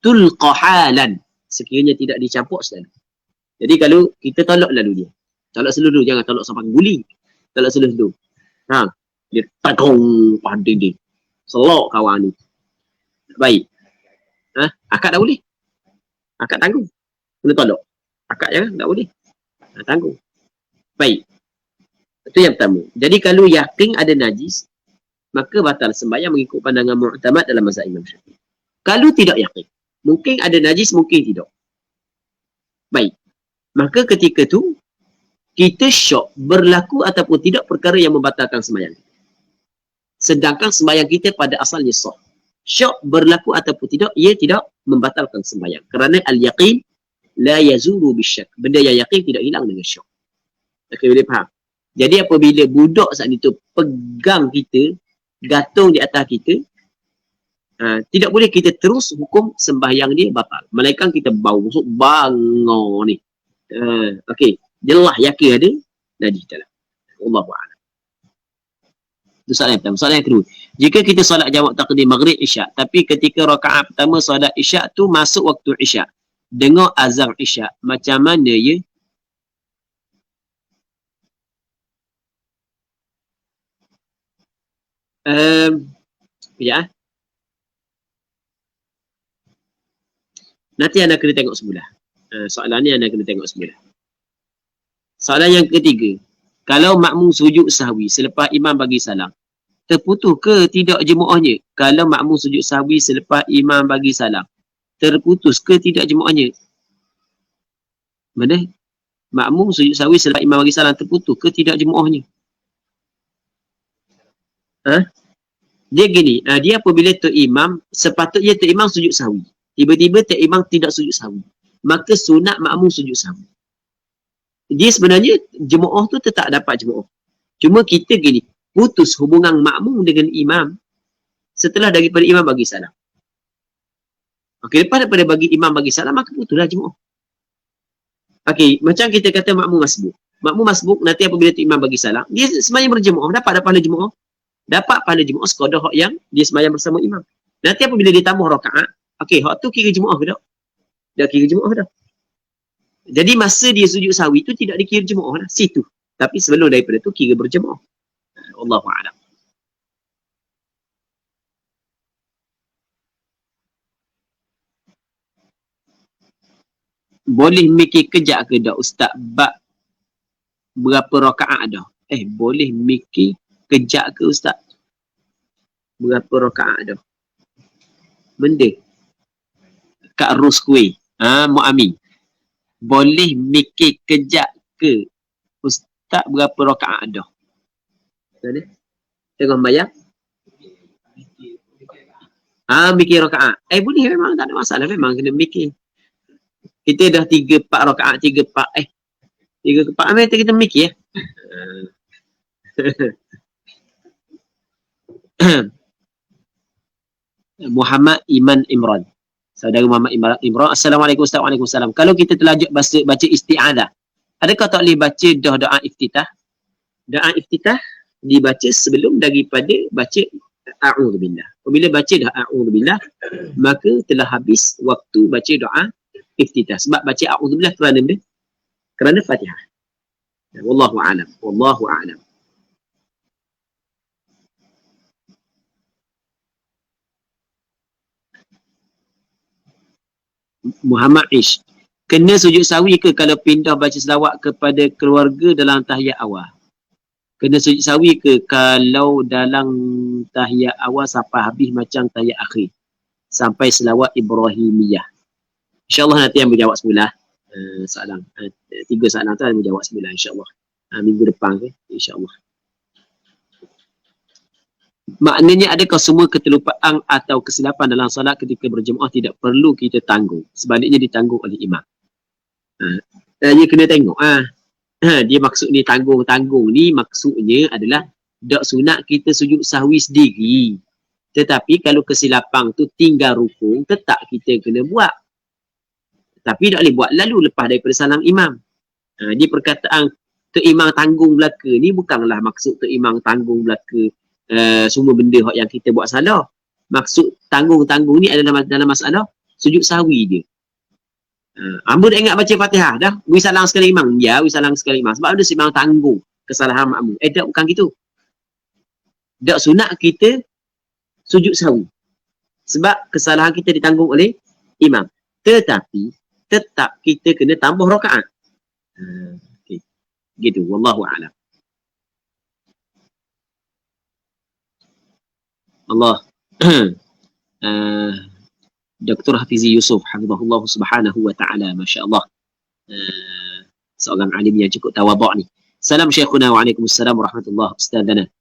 tulqahalan, sekiranya tidak dicampur selalu. Jadi kalau kita tolak lalu dia, tolak seluruh, jangan tolak sampai guling, tolak seluruh. Dia takung pada dia, selok kawan ni. Baik. Akad tak boleh. Akad tanggung. Kena tolak. Akad jangan, tak boleh. Tanggung. Baik. Itu yang pertama. Jadi kalau yakin ada najis, maka batal sembahyang mengikut pandangan mu'tamad dalam mazhab Imam Syafi'i. Kalau tidak yakin, mungkin ada najis, mungkin tidak. Baik. Maka ketika tu, kita syok berlaku ataupun tidak perkara yang membatalkan sembahyang. Sedangkan sembahyang kita pada asalnya sah. Syok berlaku ataupun tidak, ia tidak membatalkan sembahyang. Kerana al-yaqin la yazulu bisyak. Benda yang yakin tidak hilang dengan syok. Okey, boleh faham? Jadi apabila budak saat itu pegang kita, gantung di atas kita, tidak boleh kita terus hukum sembahyang dia batal. Melainkan kita bawa masuk bangun ni. Okey, jelas yakin ada najis dalam. Allahu a'lam. Itu soalan yang pertama. Soalan yang kedua, jika kita solat jamak takdim maghrib isyak, tapi ketika rakaat pertama solat isyak tu masuk waktu isyak, dengar azan isyak, macam mana ya? Ya. Nanti anda kena tengok semula. Soalan ni anda kena tengok semula. Soalan yang ketiga, kalau makmum sujud sahwi selepas imam bagi salam, terputus ke tidak jemaahnya? Kalau makmum sujud sahwi selepas imam bagi salam, terputus ke tidak jemaahnya? Mana? Makmum sujud sahwi selepas imam bagi salam, terputus ke tidak jemaahnya? Dia gini, dia apabila imam, sepatutnya imam sujud sahwi. Tiba-tiba imam tidak sujud sahwi, maka sunat makmum sujud sahwi. Dia sebenarnya jemaah tu tetap dapat jemaah. Cuma kita gini, putus hubungan makmum dengan imam setelah daripada imam bagi salam. Okey, lepas daripada imam bagi salam, maka putuslah jemaah. Okey, macam kita kata makmum masbuk. Makmum masbuk nanti apabila imam bagi salam, dia semayang berjemaah, dapat pahala jemaah. Dapat pahala jemaah sekadar hak yang dia semayang bersama imam. Nanti apabila dia tambah rakaat, okey, hak tu kira jemaah ke tak? Dah kira jemaah dah. Jadi masa dia sujud sahwi tu tidak dikira jemaah dah, situ. Tapi sebelum daripada tu kira berjemaah. Allahu a'lam. boleh mikir kejap ke dak ustaz bab berapa rakaat dah? Boleh mikir kejap ke ustaz? Berapa rakaat dah? Benda. Kak Ruskui. Mu'ami. Boleh mikir kejap ke ustaz berapa rakaat dah? Mana? Tengok bayang. Mikir rakaat. Boleh memang tak ada masalah. Memang kena mikir. Kita dah 3-4 rakaat, 3-4. 3-4 memang kita mikir ya. Muhammad Iman Imran. Saudara Muhammad Imran. Assalamualaikum Ustaz. Waalaikumsalam. Kalau kita terlanjut baca isti'adah, adakah tak boleh baca dah doa iftitah? Doa iftitah dibaca sebelum daripada baca a'udzubillah. Apabila baca dah a'udzubillah, maka telah habis waktu baca doa iftitah. Sebab baca a'udzubillah kerana Fatihah. Wallahu a'lam. Wallahu a'lam. Muhammad Ish. Kena sujud sawi ke kalau pindah baca selawat kepada keluarga dalam tahiyat awal? Kena sujud sawi ke kalau dalam tahiyat awal sampai habis macam tahiyat akhir? Sampai selawat Ibrahimiyah. InsyaAllah nanti yang berjawab semula. Soalan. 3 soalan tu yang berjawab semula insyaAllah. Minggu depan ke? InsyaAllah. Maknanya adakah semua keterlupaan atau kesilapan dalam solat ketika berjemaah tidak perlu kita tanggung? Sebaliknya ditanggung oleh imam. Dia kena tengok. Dia maksud ni tanggung-tanggung ni maksudnya adalah tak sunat kita sujud sahwi sendiri. Tetapi kalau kesilapan tu tinggal rukun, tetap kita kena buat. Tapi tak boleh buat lalu lepas daripada salam imam. Dia perkataan Tok Imam tanggung belaka ni bukanlah maksud Tok Imam tanggung belaka semua benda yang kita buat salah. Maksud tanggung-tanggung ni adalah dalam masalah sujud sahwi dia. Hamba dah ingat baca Fatihah dah. Wi salam sekali imam. Ya, wi salam sekali imam. Sebab ada imam tanggung kesalahan makmum. Tak bukan gitu. Tak sunat kita sujud sahwi. Sebab kesalahan kita ditanggung oleh imam. Tetapi tetap kita kena tambah rakaat. Okay. Gitu. Wallahu a'lam. Allah. Dr. Hafizi Yusuf hafizahullah subhanahu wa ta'ala, masya-Allah. Seorang alim yang cukup tawaduk ni. Salam Syekhuna, waalaikumsalam warahmatullahi ustazana.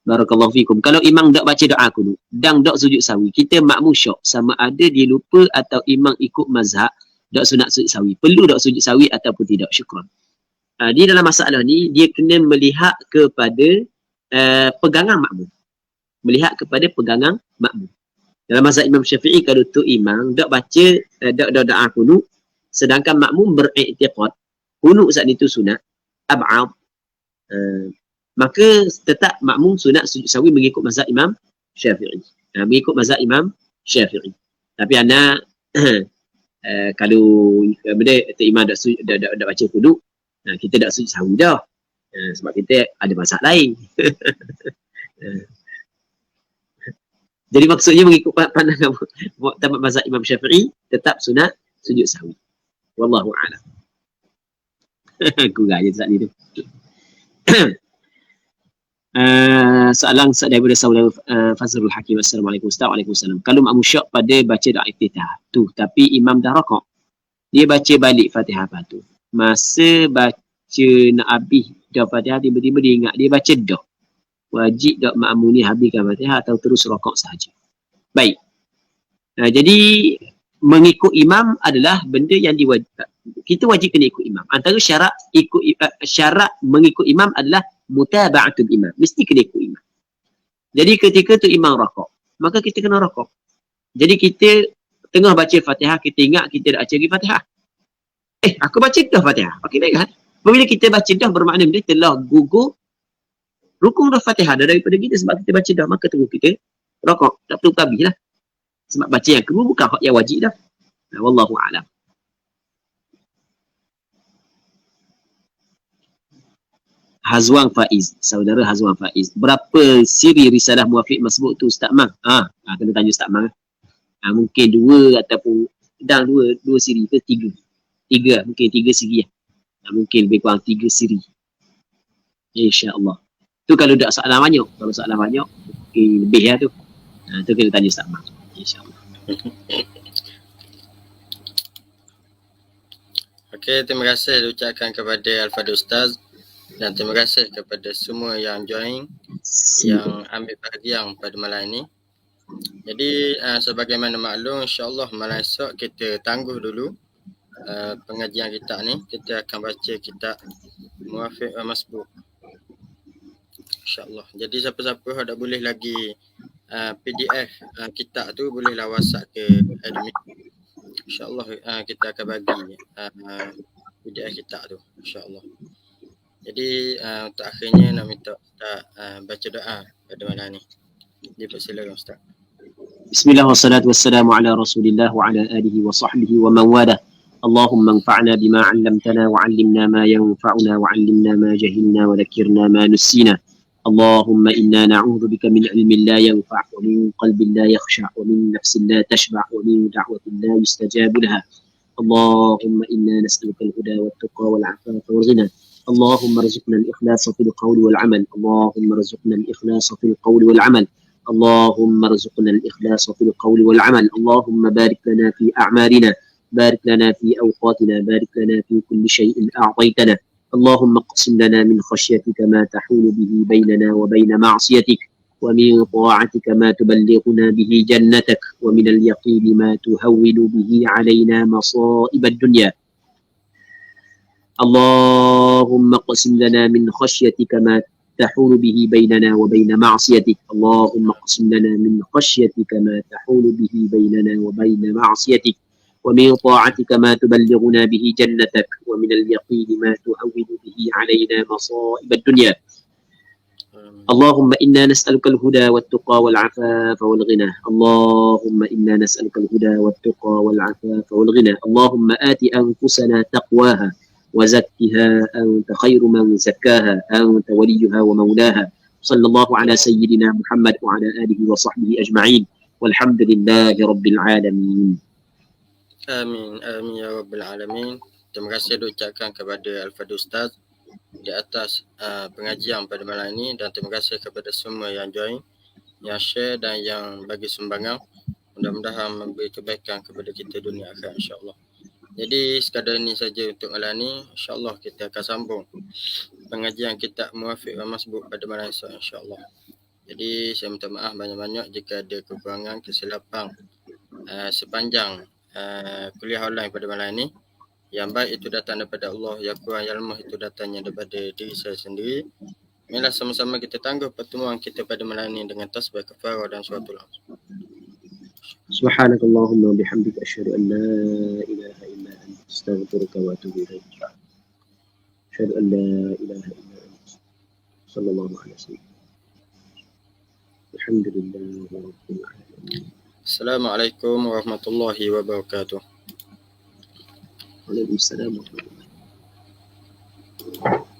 Barakallahu fikum. Kalau imam tak baca doa kunut dan tak sujud sawi, kita makmum syok sama ada dia lupa atau imam ikut mazhab tak sunat sujud sawi. Perlu tak sujud sawi ataupun tidak? Syukran. Dia dalam masalah ni dia kena melihat kepada pegangan makmum. Melihat kepada pegangan makmum. Dalam mazhab Imam Syafi'i, kalau tu imam tak baca doa kunut sedangkan makmum beriktiqad kunut saat itu sunat ab'ad, maka tetap makmum sunat sujud sahwi mengikut mazhab Imam Syafi'i. Mengikut mazhab Imam Syafi'i. Tapi ana kalau benda tu imam dak baca kunut, kita dak sujud sahwi dah. Sebab kita ada mazhab lain. Jadi maksudnya mengikut pandangan muktamad mazhab Imam Syafi'i tetap sunat sujud sahwi. Wallahu a'lam. Kurang je saat ni tu. Soalan daripada saudara Fazrul Hakim. Assalamualaikum Ustaz. Waalaikumsalam. Kalau makmum syok pada baca doa iftitah tu tapi imam dah rakaat, dia baca balik Fatihah apa tu? Masa baca nak habis dah Fatihah tiba-tiba dia ingat dia baca dah. Wajib tak makmum ni habiskan Fatihah atau terus rakaat sahaja? Baik. Jadi mengikut imam adalah benda yang diwajibkan. Kita wajib kena ikut imam. Antara syarat syarat mengikut imam adalah mutaba'atul imam. Mesti kena ikut imam. Jadi ketika tu imam rakaat, maka kita kena rakaat. Jadi kita tengah baca Fatihah, kita ingat kita dah baca lagi Fatihah. Aku baca dah Fatihah. Okey, baik kan? Apabila kita baca dah bermakna dia telah gugur rukun dah Fatihah dah daripada kita sebab kita baca dah, maka tunggu kita rakaat. Tak perlu habis lah. Sebab baca yang kedua bukan hak yang wajib dah. Wallahu a'lam. Hazwan Faiz, saudara Hazwan Faiz. Berapa siri risalah muafiq masbuk tu Ustaz Mang? Kena tanya Ustaz Mang. Mungkin 2 ataupun dua siri ke 3. mungkin 3 siri lah. Mungkin lebih kurang 3 siri. InsyaAllah. Tu kalau tak soalan banyak. Kalau soalan banyak, mungkin lebih lah tu. Tu kita tanya Ustaz Mak. InsyaAllah. Okey, terima kasih diucapkan kepada Al-Fadhil Ustaz dan terima kasih kepada semua yang join, yang ambil bahagian pada malam ini. Jadi sebagaimana maklum, insya-Allah malam esok kita tangguh dulu pengajian kita ni. Kita akan baca kitab Muwafiq wa Masbuq, insya-Allah. Jadi siapa-siapa yang tak boleh lagi PDF kitab tu, bolehlah WhatsApp ke admin. InsyaAllah kita akan bagi PDF kitab tu, insyaAllah. Jadi untuk akhirnya nak minta Ustaz baca doa pada malam ni. Dipersilakan Ustaz. Bismillah wassalatu wassalamu ala Rasulillah wa ala alihi wa sahbihi wa man wala. Allahumma anfa'na bima 'allamtana wa 'allimna ma yanfa'una wa 'allimna ma jahilna wa dhakkirna ma nusina. اللهم إنا نعوذ بك من علم لا ينفع ومن قلب لا يخشع ومن نفس لا تشبع ومن دعوة لا يستجاب لها. اللهم إنا نسألك الهدى والتقى والعفاف والغنى. اللهم ارزقنا الإخلاص في القول والعمل. اللهم ارزقنا الإخلاص في القول والعمل. اللهم ارزقنا الإخلاص في القول والعمل. اللهم بارك لنا في أعمالنا، بارك لنا في أوقاتنا، بارك لنا في كل شيء أعطيتنا. اللهم اقسم لنا من خشيتك ما تحول به بيننا وبين معصيتك، ومن طاعتك ما تبلغنا به جنتك، ومن اليقين ما تهون به علينا مصائب الدنيا. اللهم اقسم لنا من خشيتك ما تحول به بيننا وبين معصيتك. اللهم اقسم لنا من خشيتك ما تحول به بيننا وبين معصيتك، ومن طاعتك ما تبلغنا به جنتك، ومن اليقين ما تهون به علينا مصائب الدنيا. اللهم إنا نسألك الهدى والتقى والعفاف والغنى. اللهم إنا نسألك الهدى والتقى والعفاف والغنى. اللهم آت أنفسنا تقواها وزكها أنت خير من زكاها، أنت وليها ومولاها. صلى الله على سيدنا محمد وعلى آله وصحبه أجمعين، والحمد لله رب العالمين. Amin, amin ya Rabbal Alamin. Terima kasih diucapkan kepada Al-Fadhil Ustaz di atas pengajian pada malam ini, dan terima kasih kepada semua yang join, yang share dan yang bagi sumbangan. Mudah-mudahan memberi kebaikan kepada kita dunia akhirat, insya-Allah. Jadi sekadar ini saja untuk malam ini. InsyaAllah kita akan sambung pengajian kitab Muwafiq wa Masbuq pada malam esok, insya-Allah. Jadi saya minta maaf banyak-banyak jika ada kekurangan, kesilapan sepanjang kuliah online pada malam ini. Yang baik itu datang daripada Allah, yang kurang yang lemah itu datangnya daripada diri saya sendiri. Marilah sama-sama kita tangguh pertemuan kita pada malam ini dengan tasbih kafarah dan suratul Al. Subhanakallahumma wa bihamdika asyhadu an la ilaha illa anta astaghfiruka wa atubu ilaik. Asyhadu an la ilaha illa anta. Sallallahu alaihi wasallam. Alhamdulillahi rabbil alamin. Assalamualaikum warahmatullahi wabarakatuh. Waalaikumsalam warahmatullahi wabarakatuh.